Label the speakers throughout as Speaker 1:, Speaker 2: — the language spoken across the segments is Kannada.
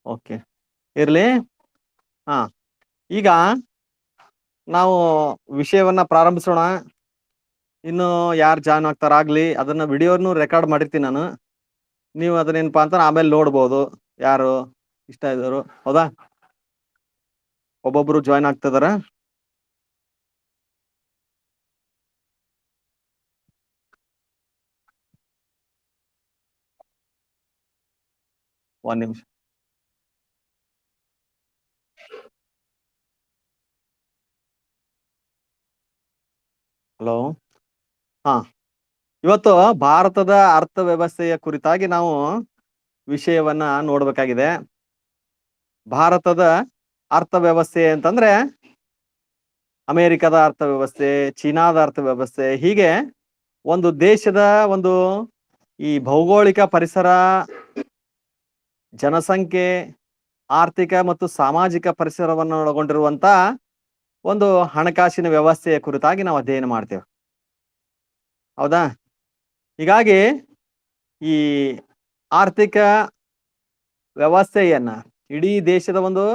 Speaker 1: ಓಕೆ, ಇರ್ಲಿ. ಹಾ, ಈಗ ನಾವು ವಿಷಯವನ್ನ ಪ್ರಾರಂಭಿಸೋಣ. ಇನ್ನು ಯಾರು ಜಾಯ್ನ್ ಆಗ್ತಾರಾಗ್ಲಿ, ಅದನ್ನ ವಿಡಿಯೋನು ರೆಕಾರ್ಡ್ ಮಾಡಿರ್ತೀನಿ ನಾನು. ನೀವು ಅದನ್ನೇನಪ್ಪಾ ಅಂತ ಆಮೇಲೆ ನೋಡ್ಬೋದು, ಯಾರು ಇಷ್ಟ ಇದ್ದವರು. ಹೌದಾ? ಒಬ್ಬೊಬ್ರು ಜಾಯ್ನ್ ಆಗ್ತಿದಾರ. ಒಂದ್ ನಿಮಿಷ. ಹಲೋ. ಹಾ, ಇವತ್ತು ಭಾರತದ ಅರ್ಥವ್ಯವಸ್ಥೆಯ ಕುರಿತಾಗಿ ನಾವು ವಿಷಯವನ್ನ ನೋಡ್ಬೇಕಾಗಿದೆ. ಭಾರತದ ಅರ್ಥವ್ಯವಸ್ಥೆ ಅಂತಂದ್ರೆ ಅಮೆರಿಕದ ಅರ್ಥವ್ಯವಸ್ಥೆ, ಚೀನಾದ ಅರ್ಥವ್ಯವಸ್ಥೆ, ಹೀಗೆ ಒಂದು ದೇಶದ ಒಂದು ಈ ಭೌಗೋಳಿಕ ಪರಿಸರ, ಜನಸಂಖ್ಯೆ, ಆರ್ಥಿಕ ಮತ್ತು ಸಾಮಾಜಿಕ ಪರಿಸರವನ್ನು ಒಳಗೊಂಡಿರುವಂತ ಒಂದು ಹಣಕಾಸಿನ ವ್ಯವಸ್ಥೆಯ ಕುರಿತಾಗಿ ನಾವು ಅಧ್ಯಯನ ಮಾಡ್ತೇವೆ. ಹೌದಾ? ಹೀಗಾಗಿ ಈ ಆರ್ಥಿಕ ವ್ಯವಸ್ಥೆಯನ್ನ, ಇಡೀ ದೇಶದ ಒಂದು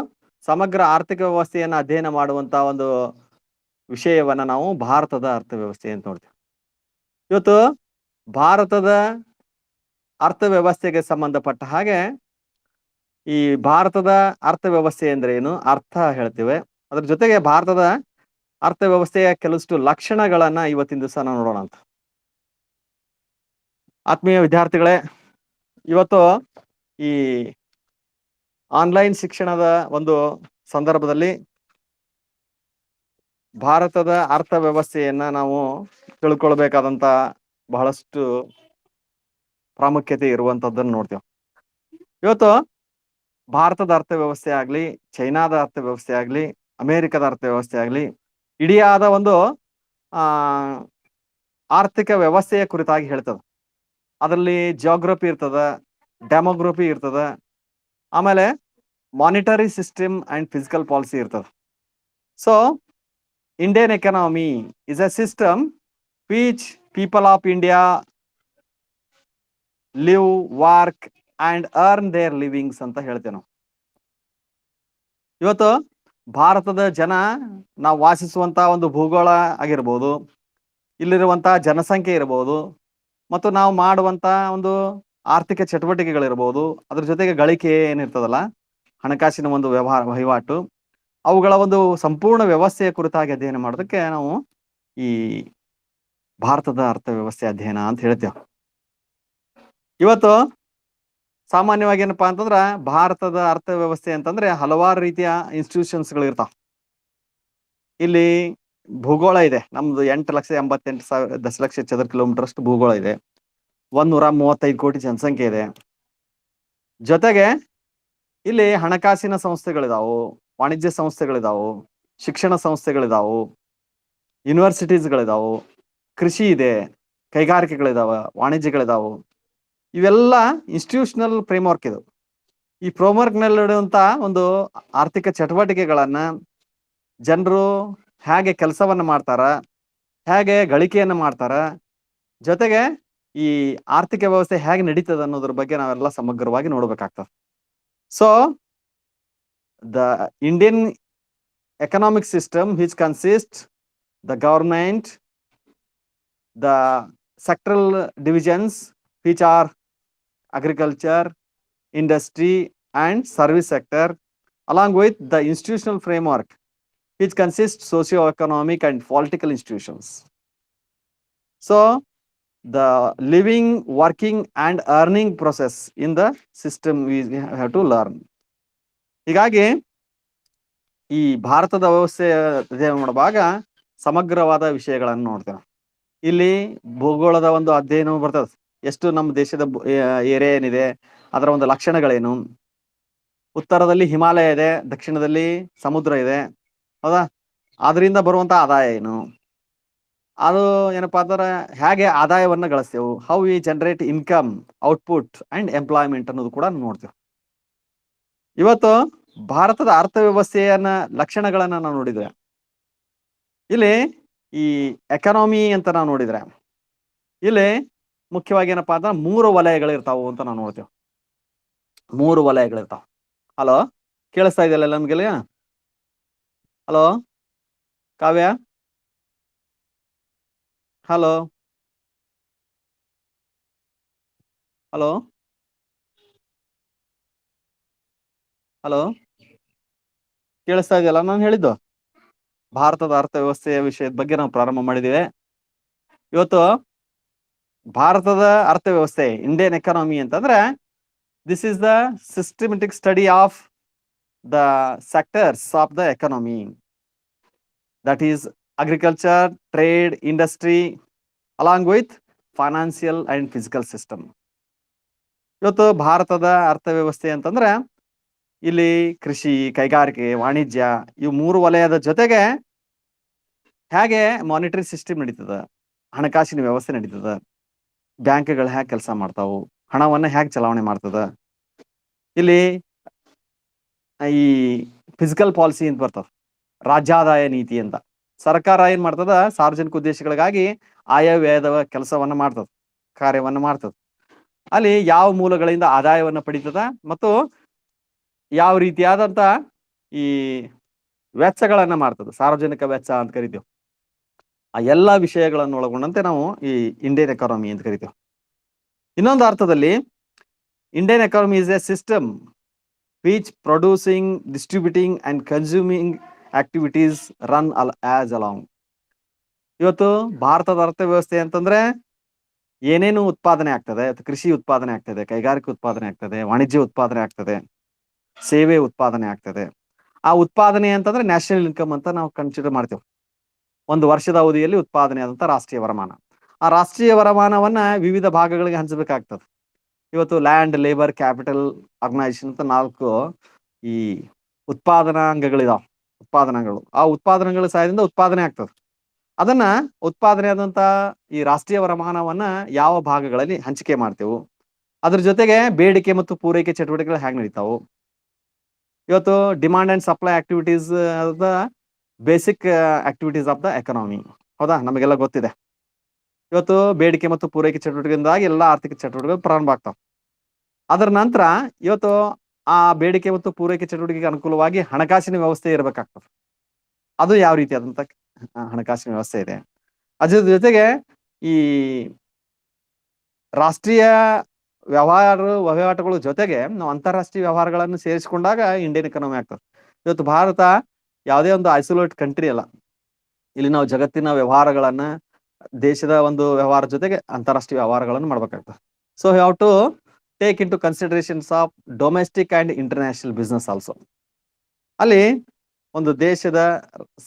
Speaker 1: ಸಮಗ್ರ ಆರ್ಥಿಕ ವ್ಯವಸ್ಥೆಯನ್ನ ಅಧ್ಯಯನ ಮಾಡುವಂತ ಒಂದು ವಿಷಯವನ್ನ ನಾವು ಭಾರತದ ಅರ್ಥವ್ಯವಸ್ಥೆ ಅಂತ ನೋಡ್ತೇವೆ. ಇವತ್ತು ಭಾರತದ ಅರ್ಥವ್ಯವಸ್ಥೆಗೆ ಸಂಬಂಧಪಟ್ಟ ಹಾಗೆ ಈ ಭಾರತದ ಅರ್ಥವ್ಯವಸ್ಥೆ ಅಂದ್ರೆ ಏನು, ಅರ್ಥ ಹೇಳ್ತೇವೆ. ಅದ್ರ ಜೊತೆಗೆ ಭಾರತದ ಅರ್ಥವ್ಯವಸ್ಥೆಯ ಕೆಲವಷ್ಟು ಲಕ್ಷಣಗಳನ್ನ ಇವತ್ತಿನ ದಿವಸ ನಾವು ನೋಡೋಣ ಅಂತ. ಆತ್ಮೀಯ ವಿದ್ಯಾರ್ಥಿಗಳೇ, ಇವತ್ತು ಈ ಆನ್ಲೈನ್ ಶಿಕ್ಷಣದ ಒಂದು ಸಂದರ್ಭದಲ್ಲಿ ಭಾರತದ ಅರ್ಥವ್ಯವಸ್ಥೆಯನ್ನ ನಾವು ತಿಳ್ಕೊಳ್ಬೇಕಾದಂತ ಬಹಳಷ್ಟು ಪ್ರಾಮುಖ್ಯತೆ ಇರುವಂತದ್ದನ್ನು ನೋಡ್ತೇವೆ. ಇವತ್ತು ಭಾರತದ ಅರ್ಥವ್ಯವಸ್ಥೆ ಆಗ್ಲಿ, ಚೈನಾದ ಅರ್ಥವ್ಯವಸ್ಥೆ ಆಗ್ಲಿ, ಅಮೆರಿಕದ ಅರ್ಥವ್ಯವಸ್ಥೆ ಆಗ್ಲಿ, ಇಡಿಯಾದ ಒಂದು ಆ ಆರ್ಥಿಕ ವ್ಯವಸ್ಥೆಯ ಕುರಿತಾಗಿ ಹೇಳ್ತದ. ಅದರಲ್ಲಿ ಜಿಯೋಗ್ರಫಿ ಇರ್ತದ, ಡೆಮೋಗ್ರಫಿ ಇರ್ತದ, ಆಮೇಲೆ monetary system and fiscal policy ಇರ್ತದ. So Indian economy is a system which people of India live, work and earn their livings ಅಂತ ಹೇಳ್ತೇವೆ ನಾವು. ಇವತ್ತು ಭಾರತದ ಜನ, ನಾವು ವಾಸಿಸುವಂತ ಒಂದು ಭೂಗೋಳ ಆಗಿರ್ಬೋದು, ಇಲ್ಲಿರುವಂತ ಜನಸಂಖ್ಯೆ ಇರಬಹುದು, ಮತ್ತು ನಾವು ಮಾಡುವಂತ ಒಂದು ಆರ್ಥಿಕ ಚಟುವಟಿಕೆಗಳಿರ್ಬೋದು, ಅದ್ರ ಜೊತೆಗೆ ಗಳಿಕೆ ಏನಿರ್ತದಲ್ಲ, ಹಣಕಾಸಿನ ಒಂದು ವಹಿವಾಟು, ಅವುಗಳ ಒಂದು ಸಂಪೂರ್ಣ ವ್ಯವಸ್ಥೆಯ ಕುರಿತಾಗಿ ಅಧ್ಯಯನ ಮಾಡೋದಕ್ಕೆ ನಾವು ಈ ಭಾರತದ ಅರ್ಥವ್ಯವಸ್ಥೆ ಅಧ್ಯಯನ ಅಂತ ಹೇಳ್ತೇವೆ. ಇವತ್ತು ಸಾಮಾನ್ಯವಾಗಿ ಏನಪ್ಪಾ ಅಂತಂದ್ರ ಭಾರತದ ಅರ್ಥವ್ಯವಸ್ಥೆ ಅಂತಂದ್ರೆ ಹಲವಾರು ರೀತಿಯ ಇನ್ಸ್ಟಿಟ್ಯೂಷನ್ಸ್ಗಳು ಇರ್ತಾವ. ಇಲ್ಲಿ ಭೂಗೋಳ ಇದೆ. ನಮ್ದು 8,88,000 ದಶಲಕ್ಷ ಚದರ ಕಿಲೋಮೀಟರ್ ಅಷ್ಟು ಭೂಗೋಳ ಇದೆ. 135 ಕೋಟಿ ಜನಸಂಖ್ಯೆ ಇದೆ. ಜೊತೆಗೆ ಇಲ್ಲಿ ಹಣಕಾಸಿನ ಸಂಸ್ಥೆಗಳಿದಾವು, ವಾಣಿಜ್ಯ ಸಂಸ್ಥೆಗಳಿದಾವು, ಶಿಕ್ಷಣ ಸಂಸ್ಥೆಗಳಿದಾವು, ಯೂನಿವರ್ಸಿಟೀಸ್ಗಳಿದಾವು, ಕೃಷಿ ಇದೆ, ಕೈಗಾರಿಕೆಗಳಿದಾವ, ವಾಣಿಜ್ಯಗಳಿದಾವು. ಇವೆಲ್ಲ ಇನ್ಸ್ಟಿಟ್ಯೂಷನಲ್ ಫ್ರೇಮ್ವರ್ಕ್ ಇದು. ಈ ಫ್ರೇಮ್ವರ್ಕ್ ನಲ್ಲಿರುವಂತ ಒಂದು ಆರ್ಥಿಕ ಚಟುವಟಿಕೆಗಳನ್ನ ಜನರು ಹೇಗೆ ಕೆಲಸವನ್ನ ಮಾಡ್ತಾರ, ಹೇಗೆ ಗಳಿಕೆಯನ್ನ ಮಾಡ್ತಾರ, ಜೊತೆಗೆ ಈ ಆರ್ಥಿಕ ವ್ಯವಸ್ಥೆ ಹೇಗೆ ನಡೀತದ ಅನ್ನೋದ್ರ ಬಗ್ಗೆ ನಾವೆಲ್ಲ ಸಮಗ್ರವಾಗಿ ನೋಡ್ಬೇಕಾಗ್ತದೆ. So the Indian economic system which consist the government, the sectoral divisions which are agriculture, industry and service sector, along with the institutional framework which consists socio-economic and political institutions. So the living, working and earning process in the system we have to learn. ಹೀಗಾಗಿ ಈ ಭಾರತದ ವ್ಯವಸ್ಥೆ ಅಧ್ಯಯನ ಮಾಡುವಾಗ ಸಮಗ್ರವಾದ ವಿಷಯಗಳನ್ನು ನೋಡ್ತೇವೆ. ಇಲ್ಲಿ ಭೂಗೋಳದ ಒಂದು ಅಧ್ಯಯನ ಬರ್ತದೆ. ಎಷ್ಟು ನಮ್ಮ ದೇಶದ ಏರಿಯಾ ಏನಿದೆ, ಅದರ ಒಂದು ಲಕ್ಷಣಗಳೇನು, ಉತ್ತರದಲ್ಲಿ ಹಿಮಾಲಯ ಇದೆ, ದಕ್ಷಿಣದಲ್ಲಿ ಸಮುದ್ರ ಇದೆ, ಹೌದಾ? ಅದರಿಂದ ಬರುವಂತ ಆದಾಯ ಏನು, ಅದು ಏನಪ್ಪಾ ಅಂದ್ರೆ ಹೇಗೆ ಆದಾಯವನ್ನ ಗಳಿಸ್ತೇವೆ, how we generate income, output and employment ಅನ್ನೋದು ಕೂಡ ನೋಡ್ತೇವೆ. ಇವತ್ತು ಭಾರತದ ಅರ್ಥವ್ಯವಸ್ಥೆಯನ್ನ ಲಕ್ಷಣಗಳನ್ನ ನಾವು ನೋಡಿದ್ರೆ, ಇಲ್ಲಿ ಈ ಎಕಾನಮಿ ಅಂತ ನಾವು ನೋಡಿದ್ರೆ, ಇಲ್ಲಿ ಮುಖ್ಯವಾಗಿ ಏನಪ್ಪಾ ಅಂದ್ರೆ 3 ವಲಯಗಳಿರ್ತಾವು ಅಂತ ನಾವು ನೋಡ್ತೇವೆ. 3 ವಲಯಗಳಿರ್ತಾವ. ಹಲೋ, ಕೇಳಿಸ್ತಾ ಇದೆಯಲ್ಲ ನಮ್ಗೆಲ್ಲ? ಹಲೋ ಕಾವ್ಯ, ಹಲೋ ಹಲೋ ಹಲೋ, ಕೇಳಿಸ್ತಾ ಇದೆಯಲ್ಲ ನಾನು ಹೇಳಿದ್ದು? ಭಾರತದ ಅರ್ಥವ್ಯವಸ್ಥೆಯ ವಿಷಯದ ಬಗ್ಗೆ ನಾವು ಪ್ರಾರಂಭ ಮಾಡಿದ್ದೇವೆ. ಇವತ್ತು ಭಾರತದ ಅರ್ಥವ್ಯವಸ್ಥೆ, ಇಂಡಿಯನ್ ಎಕಾನಮಿ ಅಂತಂದ್ರೆ, this is the systematic study of the sectors of the economy, that is agriculture, trade, industry, along with financial and physical system. ಇವತ್ತು ಭಾರತದ ಅರ್ಥವ್ಯವಸ್ಥೆ ಅಂತಂದ್ರೆ ಇಲ್ಲಿ ಕೃಷಿ, ಕೈಗಾರಿಕೆ, ವಾಣಿಜ್ಯ ಇವು 3 ವಲಯದ ಜೊತೆಗೆ ಹೇಗೆ ಮಾನಿಟರಿ ಸಿಸ್ಟಮ್ ನಡೀತದ, ಹಣಕಾಸಿನ ವ್ಯವಸ್ಥೆ ನಡೀತದ, ಬ್ಯಾಂಕ್ಗಳು ಹೇಗೆ ಕೆಲಸ ಮಾಡ್ತಾವು, ಹಣವನ್ನ ಹೇಗೆ ಚಲಾವಣೆ ಮಾಡ್ತದ, ಇಲ್ಲಿ ಈ ಫಿಸಿಕಲ್ ಪಾಲಿಸಿ ಅಂತ ಬರ್ತದ, ರಾಜ್ಯಾದಾಯ ನೀತಿ ಅಂತ. ಸರ್ಕಾರ ಏನ್ ಮಾಡ್ತದ, ಸಾರ್ವಜನಿಕ ಉದ್ದೇಶಗಳಿಗಾಗಿ ಆಯವ್ಯಯದ ಕೆಲಸವನ್ನ ಮಾಡ್ತದ, ಕಾರ್ಯವನ್ನ ಮಾಡ್ತದ. ಅಲ್ಲಿ ಯಾವ ಮೂಲಗಳಿಂದ ಆದಾಯವನ್ನ ಪಡಿತದ ಮತ್ತು ಯಾವ ರೀತಿಯಾದಂತ ಈ ವೆಚ್ಚಗಳನ್ನ ಮಾಡ್ತದೆ, ಸಾರ್ವಜನಿಕ ವೆಚ್ಚ ಅಂತ ಕರಿತೇವೆ. ಆ ಎಲ್ಲಾ ವಿಷಯಗಳನ್ನು ಒಳಗೊಂಡಂತೆ ನಾವು ಈ ಇಂಡಿಯನ್ ಎಕಾನಮಿ ಅಂತ ಕರಿತೇವೆ. ಇನ್ನೊಂದು ಅರ್ಥದಲ್ಲಿ Indian economy is A system which producing, distributing and consuming activities run as along. ಇವತ್ತು ಭಾರತದ ಅರ್ಥವ್ಯವಸ್ಥೆ ಅಂತಂದ್ರೆ ಏನೇನು ಉತ್ಪಾದನೆ ಆಗ್ತದೆ, ಕೃಷಿ ಉತ್ಪಾದನೆ ಆಗ್ತದೆ, ಕೈಗಾರಿಕೆ ಉತ್ಪಾದನೆ ಆಗ್ತದೆ, ವಾಣಿಜ್ಯ ಉತ್ಪಾದನೆ ಆಗ್ತದೆ, ಸೇವೆ ಉತ್ಪಾದನೆ ಆಗ್ತದೆ. ಆ ಉತ್ಪಾದನೆ ಅಂತಂದ್ರೆ ನ್ಯಾಷನಲ್ ಇನ್ಕಮ್ ಅಂತ ನಾವು ಕನ್ಸಿಡರ್ ಮಾಡ್ತೇವೆ. ಒಂದು ವರ್ಷದ ಅವಧಿಯಲ್ಲಿ ಉತ್ಪಾದನೆ ಆದಂತ ರಾಷ್ಟ್ರೀಯ ವರಮಾನ. ಆ ರಾಷ್ಟ್ರೀಯ ವರಮಾನವನ್ನ ವಿವಿಧ ಭಾಗಗಳಿಗೆ ಹಂಚಬೇಕಾಗ್ತದೆ. ಇವತ್ತು ಲ್ಯಾಂಡ್, ಲೇಬರ್, ಕ್ಯಾಪಿಟಲ್, ಆರ್ಗನೈಸೇಷನ್ ಅಂತ 4 ಈ ಉತ್ಪಾದನಾಂಗಗಳಿದಾವೆ. ಉತ್ಪಾದನಗಳು, ಆ ಉತ್ಪಾದನೆಗಳ ಸಹಾಯದಿಂದ ಉತ್ಪಾದನೆ ಆಗ್ತದೆ. ಅದನ್ನ ಉತ್ಪಾದನೆ ಆದಂತ ಈ ರಾಷ್ಟ್ರೀಯ ವರಮಾನವನ್ನ ಯಾವ ಭಾಗಗಳಲ್ಲಿ ಹಂಚಿಕೆ ಮಾಡ್ತೇವೆ, ಅದ್ರ ಜೊತೆಗೆ ಬೇಡಿಕೆ ಮತ್ತು ಪೂರೈಕೆ ಚಟುವಟಿಕೆಗಳು ಹೇಗೆ ನಡೀತಾವು. ಇವತ್ತು demand and supply activities the basic activities of the economy. ಹೌದಾ, ನಮಗೆಲ್ಲ ಗೊತ್ತಿದೆ. ಇವತ್ತು ಬೇಡಿಕೆ ಮತ್ತು ಪೂರೈಕೆ ಚಟುವಟಿಕೆಯಿಂದಾಗಿ ಎಲ್ಲ ಆರ್ಥಿಕ ಚಟುವಟಿಕೆಗಳು ಪ್ರಾರಂಭ ಆಗ್ತಾವ. ಅದರ ನಂತರ ಇವತ್ತು ಆ ಬೇಡಿಕೆ ಮತ್ತು ಪೂರೈಕೆ ಚಟುವಟಿಕೆಗೆ ಅನುಕೂಲವಾಗಿ ಹಣಕಾಸಿನ ವ್ಯವಸ್ಥೆ ಇರಬೇಕಾಗ್ತದೆ. ಅದು ಯಾವ ರೀತಿಯಾದಂತ ಹಣಕಾಸಿನ ವ್ಯವಸ್ಥೆ ಇದೆ. ಅದ್ರ ಜೊತೆಗೆ ಈ ರಾಷ್ಟ್ರೀಯ ವಹಿವಾಟುಗಳ ಜೊತೆಗೆ ನಾವು ಅಂತಾರಾಷ್ಟ್ರೀಯ ವ್ಯವಹಾರಗಳನ್ನು ಸೇರಿಸಿಕೊಂಡಾಗ ಇಂಡಿಯನ್ ಎಕಾನಮಿ ಆಗ್ತದೆ. ಇವತ್ತು ಭಾರತ ಯಾವುದೇ ಒಂದು ಐಸೋಲೇಟ್ ಕಂಟ್ರಿ ಅಲ್ಲ. ಇಲ್ಲಿ ನಾವು ಜಗತ್ತಿನ ವ್ಯವಹಾರಗಳನ್ನ, ದೇಶದ ಒಂದು ವ್ಯವಹಾರ ಜೊತೆಗೆ ಅಂತಾರಾಷ್ಟ್ರೀಯ ವ್ಯವಹಾರಗಳನ್ನು ಮಾಡ್ಬೇಕಾಗ್ತದೆ. So have to take into considerations of domestic and international business also. ಅಲ್ಲಿ ಒಂದು ದೇಶದ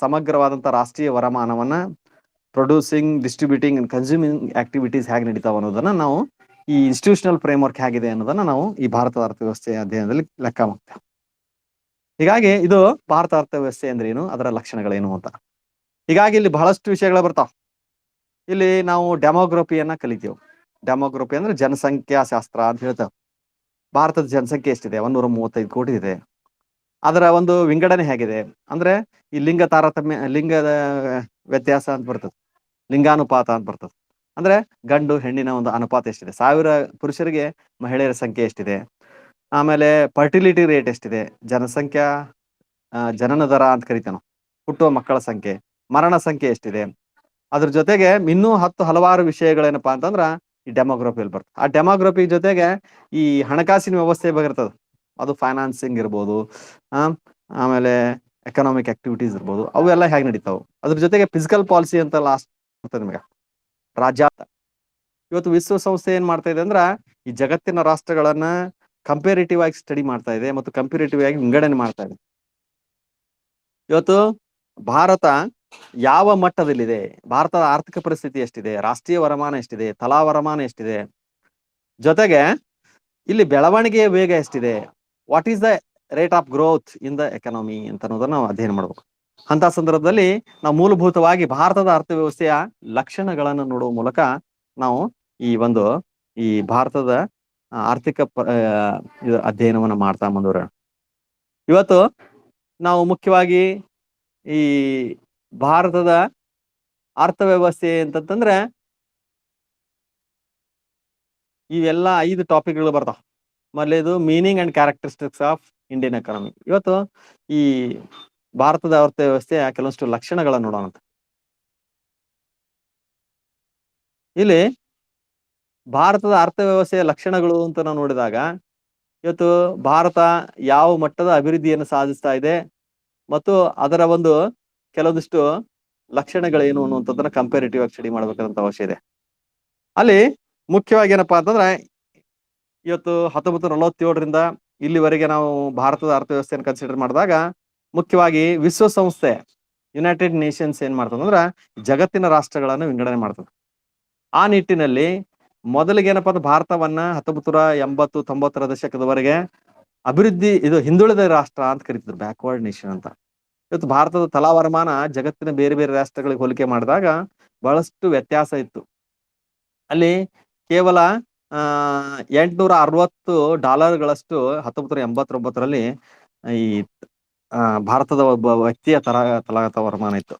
Speaker 1: ಸಮಗ್ರವಾದಂತ ರಾಷ್ಟ್ರೀಯ ವರಮಾನವನ್ನ producing, distributing and consuming activities ಹೇಗೆ ನಡೀತಾವ ಅನ್ನೋದನ್ನ ನಾವು ಈ ಇನ್ಸ್ಟಿಟ್ಯೂಷನಲ್ ಫ್ರೇಮ್ವರ್ಕ್ ಹೇಗಿದೆ ಅನ್ನೋದನ್ನ ನಾವು ಈ ಭಾರತದ ಅರ್ಥವ್ಯವಸ್ಥೆಯ ಅಧ್ಯಯನದಲ್ಲಿ ಲೆಕ್ಕ ಮಾಡ್ತೇವೆ. ಹೀಗಾಗಿ ಇದು ಭಾರತ ಅರ್ಥವ್ಯವಸ್ಥೆ ಅಂದ್ರೆ ಏನು, ಅದರ ಲಕ್ಷಣಗಳೇನು ಅಂತ. ಹೀಗಾಗಿ ಇಲ್ಲಿ ಬಹಳಷ್ಟು ವಿಷಯಗಳು ಬರ್ತಾವ. ಇಲ್ಲಿ ನಾವು ಡೆಮೋಗ್ರಫಿಯನ್ನ ಕಲಿತೇವೆ. ಡೆಮೋಗ್ರಫಿ ಅಂದ್ರೆ ಜನಸಂಖ್ಯಾ ಶಾಸ್ತ್ರ ಅಂತ ಹೇಳ್ತೇವೆ. ಭಾರತದ ಜನಸಂಖ್ಯೆ ಎಷ್ಟಿದೆ? 135 ಕೋಟಿ ಇದೆ. ಅದರ ಒಂದು ವಿಂಗಡಣೆ ಹೇಗಿದೆ ಅಂದ್ರೆ ಈ ಲಿಂಗ ತಾರತಮ್ಯ, ಲಿಂಗದ ವ್ಯತ್ಯಾಸ ಅಂತ ಬರ್ತದೆ, ಲಿಂಗಾನುಪಾತ ಅಂತ ಬರ್ತದೆ. ಅಂದ್ರೆ ಗಂಡು ಹೆಣ್ಣಿನ ಒಂದು ಅನುಪಾತ ಎಷ್ಟಿದೆ, 1000 ಪುರುಷರಿಗೆ ಮಹಿಳೆಯರ ಸಂಖ್ಯೆ ಎಷ್ಟಿದೆ, ಆಮೇಲೆ ಫರ್ಟಿಲಿಟಿ ರೇಟ್ ಎಷ್ಟಿದೆ, ಜನಸಂಖ್ಯಾ ಜನನ ದರ ಅಂತ ಕರಿತೇವೆ ನಾವು, ಹುಟ್ಟುವ ಮಕ್ಕಳ ಸಂಖ್ಯೆ, ಮರಣ ಸಂಖ್ಯೆ ಎಷ್ಟಿದೆ. ಅದ್ರ ಜೊತೆಗೆ ಇನ್ನೂ ಹಲವಾರು ವಿಷಯಗಳೇನಪ್ಪಾ ಅಂತಂದ್ರ ಈ ಡೆಮೋಗ್ರಫಿಯಲ್ಲಿ ಬರ್ತದೆ. ಆ ಡೆಮೋಗ್ರಫಿ ಜೊತೆಗೆ ಈ ಹಣಕಾಸಿನ ವ್ಯವಸ್ಥೆ ಬರ್ತದೆ, ಅದು ಫೈನಾನ್ಸಿಂಗ್ ಇರ್ಬೋದು, ಆಮೇಲೆ ಎಕನಾಮಿಕ್ ಆಕ್ಟಿವಿಟೀಸ್ ಇರ್ಬೋದು, ಅವೆಲ್ಲ ಹೇಗೆ ನಡೀತಾವೆ. ಅದ್ರ ಜೊತೆಗೆ ಫಿಸಿಕಲ್ ಪಾಲಿಸಿ ಅಂತ ಲಾಸ್ಟ್ ನಿಮಗೆ ರಾಜ್ಯ. ಇವತ್ತು ವಿಶ್ವಸಂಸ್ಥೆ ಏನ್ ಮಾಡ್ತಾ ಇದೆ ಅಂದ್ರ ಈ ಜಗತ್ತಿನ ರಾಷ್ಟ್ರಗಳನ್ನ ಕಂಪೇರಿಟಿವ್ ಆಗಿ ಸ್ಟಡಿ ಮಾಡ್ತಾ ಇದೆ ಮತ್ತು ಕಂಪೇರಿಟಿವ್ ಆಗಿ ವಿಂಗಡಣೆ ಮಾಡ್ತಾ ಇದೆ. ಇವತ್ತು ಭಾರತ ಯಾವ ಮಟ್ಟದಲ್ಲಿದೆ, ಭಾರತದ ಆರ್ಥಿಕ ಪರಿಸ್ಥಿತಿ ಎಷ್ಟಿದೆ, ರಾಷ್ಟ್ರೀಯ ವರಮಾನ ಎಷ್ಟಿದೆ, ತಲಾ ವರಮಾನ ಎಷ್ಟಿದೆ, ಜೊತೆಗೆ ಇಲ್ಲಿ ಬೆಳವಣಿಗೆಯ ವೇಗ ಎಷ್ಟಿದೆ, what is the rate of growth in the economy ಅಂತ ಅನ್ನೋದನ್ನ ನಾವು ಅಧ್ಯಯನ ಮಾಡ್ಬೇಕು. ಅಂತ ಸಂದರ್ಭದಲ್ಲಿ ನಾವು ಮೂಲಭೂತವಾಗಿ ಭಾರತದ ಅರ್ಥವ್ಯವಸ್ಥೆಯ ಲಕ್ಷಣಗಳನ್ನು ನೋಡುವ ಮೂಲಕ ನಾವು ಈ ಭಾರತದ ಆರ್ಥಿಕ ಅಧ್ಯಯನವನ್ನ ಮಾಡ್ತಾ ಮುಂದುವರೋಣ. ಇವತ್ತು ನಾವು ಮುಖ್ಯವಾಗಿ ಈ ಭಾರತದ ಅರ್ಥವ್ಯವಸ್ಥೆ ಅಂತಂದ್ರೆ ಇವೆಲ್ಲ 5 ಟಾಪಿಕ್ಗಳು ಬರ್ತಾವ. ಮೊದಲೇದು meaning and characteristics of Indian economy. ಇವತ್ತು ಈ ಭಾರತದ ಅರ್ಥವ್ಯವಸ್ಥೆಯ ಕೆಲವೊಂದಿಷ್ಟು ಲಕ್ಷಣಗಳನ್ನು ನೋಡೋಣ. ಇಲ್ಲಿ ಭಾರತದ ಅರ್ಥವ್ಯವಸ್ಥೆಯ ಲಕ್ಷಣಗಳು ಅಂತ ನಾವು ನೋಡಿದಾಗ, ಇವತ್ತು ಭಾರತ ಯಾವ ಮಟ್ಟದ ಅಭಿವೃದ್ಧಿಯನ್ನು ಸಾಧಿಸ್ತಾ ಇದೆ ಮತ್ತು ಅದರ ಒಂದು ಕೆಲವೊಂದಿಷ್ಟು ಲಕ್ಷಣಗಳೇನು ಅನ್ನುವಂಥದ್ದನ್ನ ಕಂಪೇರಿಟಿವ್ ಆಗಿ ಸ್ಟಡಿ ಮಾಡ್ಬೇಕಂತ ಅವಶ್ಯ ಇದೆ. ಅಲ್ಲಿ ಮುಖ್ಯವಾಗಿ ಏನಪ್ಪಾ ಅಂತಂದ್ರೆ, ಇವತ್ತು 1947ರಿಂದ ಇಲ್ಲಿವರೆಗೆ ನಾವು ಭಾರತದ ಅರ್ಥವ್ಯವಸ್ಥೆಯನ್ನು ಕನ್ಸಿಡರ್ ಮಾಡಿದಾಗ, ಮುಖ್ಯವಾಗಿ ವಿಶ್ವಸಂಸ್ಥೆ ಯುನೈಟೆಡ್ ನೇಷನ್ಸ್ ಏನ್ ಮಾಡ್ತದಂದ್ರ ಜಗತ್ತಿನ ರಾಷ್ಟ್ರಗಳನ್ನು ವಿಂಗಡಣೆ ಮಾಡ್ತದೆ. ಆ ನಿಟ್ಟಿನಲ್ಲಿ ಮೊದಲಿಗೆ ಏನಪ್ಪಾ ಅಂದ್ರೆ ಭಾರತವನ್ನ 1980-90ರ ದಶಕದವರೆಗೆ ಇದು ಹಿಂದುಳಿದ ರಾಷ್ಟ್ರ ಅಂತ ಕರೀತಿದ್ರು, ಬ್ಯಾಕ್ವರ್ಡ್ ನೇಷನ್ ಅಂತ. ಇವತ್ತು ಭಾರತದ ತಲಾ ವರಮಾನ ಜಗತ್ತಿನ ಬೇರೆ ಬೇರೆ ರಾಷ್ಟ್ರಗಳಿಗೆ ಹೋಲಿಕೆ ಮಾಡಿದಾಗ ಬಹಳಷ್ಟು ವ್ಯತ್ಯಾಸ ಇತ್ತು. ಅಲ್ಲಿ ಕೇವಲ $860 1989ರಲ್ಲಿ ಈ ಭಾರತದ ಒಬ್ಬ ವ್ಯಕ್ತಿಯ ತಲಾ ವರಮಾನ ಇತ್ತು.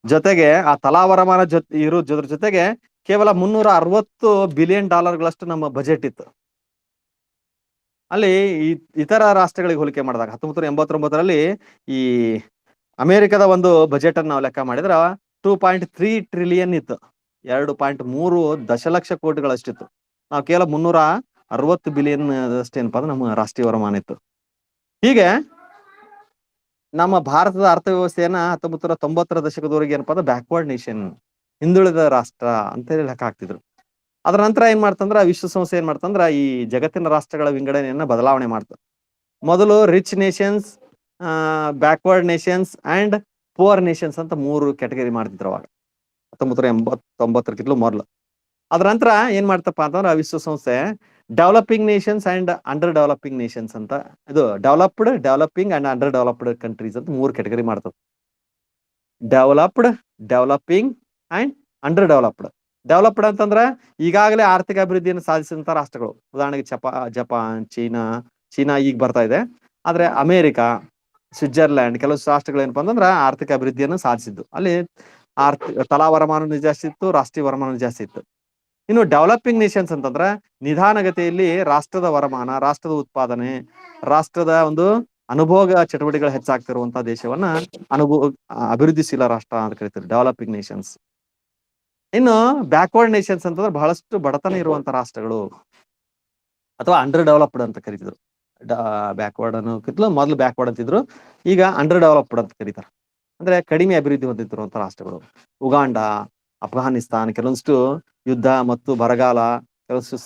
Speaker 1: ಜೊತೆಗೆ ಆ ತಲಾ ವರಮಾನ ಇರೋದ್ರ ಜೊತೆಗೆ ಕೇವಲ $360 ಬಿಲಿಯನ್ ನಮ್ಮ ಬಜೆಟ್ ಇತ್ತು. ಅಲ್ಲಿ ಇತರ ರಾಷ್ಟ್ರಗಳಿಗೆ ಹೋಲಿಕೆ ಮಾಡಿದಾಗ 1989ರಲ್ಲಿ ಈ ಅಮೆರಿಕದ ಒಂದು ಬಜೆಟ್ ಅನ್ನು ನಾವು ಲೆಕ್ಕ ಮಾಡಿದ್ರ 2.3 ಟ್ರಿಲಿಯನ್ ಇತ್ತು. 2.3 ದಶಲಕ್ಷ ಕೋಟಿಗಳಷ್ಟಿತ್ತು. ನಾವು ಕೇವಲ 360 ಬಿಲಿಯನ್ ಅಷ್ಟೇನಪ್ಪ ಅಂದ್ರೆ ನಮ್ಮ ರಾಷ್ಟ್ರೀಯ ವರಮಾನ ಇತ್ತು. ಹೀಗೆ ನಮ್ಮ ಭಾರತದ ಅರ್ಥವ್ಯವಸ್ಥೆಯನ್ನ 1990ರ ದಶಕದವರೆಗೆ ಏನಪ್ಪಾ ಅಂದ್ರೆ ಬ್ಯಾಕ್ವರ್ಡ್ ನೇಷನ್, ಹಿಂದುಳಿದ ರಾಷ್ಟ್ರ ಅಂತ ಹೇಳಿ ಲೆಕ್ಕ ಹಾಕ್ತಿದ್ರು. ಅದರ ನಂತರ ಏನ್ ಮಾಡ್ತಂದ್ರ ವಿಶ್ವಸಂಸ್ಥೆ ಏನ್ ಮಾಡ್ತಂದ್ರ ಈ ಜಗತ್ತಿನ ರಾಷ್ಟ್ರಗಳ ವಿಂಗಡಣೆಯನ್ನ ಬದಲಾವಣೆ ಮಾಡ್ತದೆ. ಮೊದಲು rich Nations, backward Nations and poor Nations ಅಂತ 3 ಕ್ಯಾಟಗರಿ ಮಾಡ್ತಿದ್ರು ಅವಾಗ 1989ಕ್ಕಿಂತಲೂ ಮೊದಲು. ಅದ್ರ ನಂತರ ಏನ್ ಮಾಡ್ತಪ್ಪ ಅಂತಂದ್ರೆ ವಿಶ್ವಸಂಸ್ಥೆ developing Nations and under developing nations ಅಂತ, ಇದು developing and under developed countries ಅಂತ 3 ಕ್ಯಾಟಗರಿ ಮಾಡ್ತದೆ. Developed, developing and under developed. Developed ಅಂತಂದ್ರೆ ಈಗಾಗಲೇ ಆರ್ಥಿಕ ಅಭಿವೃದ್ಧಿಯನ್ನು ಸಾಧಿಸಿದಂತ ರಾಷ್ಟ್ರಗಳು, ಉದಾಹರಣೆಗೆ ಜಪಾನ್, ಚೀನಾ ಈಗ ಬರ್ತಾ ಇದೆ. ಆದ್ರೆ ಅಮೆರಿಕ, ಸ್ವಿಟ್ಜರ್ಲ್ಯಾಂಡ್ ಕೆಲವು ರಾಷ್ಟ್ರಗಳು ಏನಪ್ಪಾ ಅಂತಂದ್ರ ಆರ್ಥಿಕ ಅಭಿವೃದ್ಧಿಯನ್ನು ಸಾಧಿಸಿದ್ದು. ಅಲ್ಲಿ ತಲಾ ವರಮಾನ ಜಾಸ್ತಿ ಇತ್ತು, ರಾಷ್ಟ್ರೀಯ ವರಮಾನ ಜಾಸ್ತಿ ಇತ್ತು. ಇನ್ನು ಡೆವಲಪಿಂಗ್ ನೇಷನ್ಸ್ ಅಂತಂದ್ರ ನಿಧಾನಗತಿಯಲ್ಲಿ ರಾಷ್ಟ್ರದ ವರಮಾನ, ರಾಷ್ಟ್ರದ ಉತ್ಪಾದನೆ, ರಾಷ್ಟ್ರದ ಒಂದು ಅನುಭೋಗ ಚಟುವಟಿಕೆಗಳು ಹೆಚ್ಚಾಗ್ತಿರುವಂತಹ ದೇಶವನ್ನ ಅಭಿವೃದ್ಧಿಶೀಲ ರಾಷ್ಟ್ರ ಅಂತ ಕರೀತಾರೆ, ಡೆವಲಪಿಂಗ್ ನೇಷನ್ಸ್. ಇನ್ನು ಬ್ಯಾಕ್ವರ್ಡ್ ನೇಷನ್ಸ್ ಅಂತಂದ್ರೆ ಬಹಳಷ್ಟು ಬಡತನ ಇರುವಂತ ರಾಷ್ಟ್ರಗಳು ಅಥವಾ ಅಂಡರ್ ಡೆವಲಪ್ಡ್ ಅಂತ ಕರೀತಿದ್ರು. ಬ್ಯಾಕ್ವರ್ಡ್ ಅನ್ನೋಕ್ಕಿಂತಲೂ ಮೊದಲು ಬ್ಯಾಕ್ವರ್ಡ್ ಅಂತಿದ್ರು, ಈಗ ಅಂಡರ್ ಡೆವಲಪ್ಡ್ ಅಂತ ಕರೀತಾರೆ. ಅಂದ್ರೆ ಕಡಿಮೆ ಅಭಿವೃದ್ಧಿ ಹೊಂದಿರುವಂತ ರಾಷ್ಟ್ರಗಳು. ಉಗಾಂಡ, ಅಫ್ಘಾನಿಸ್ತಾನ್ ಕೆಲವೊಂದಿಷ್ಟು ಯುದ್ಧ ಮತ್ತು ಬರಗಾಲ, ಕೆಲವೊಂದಿಷ್ಟು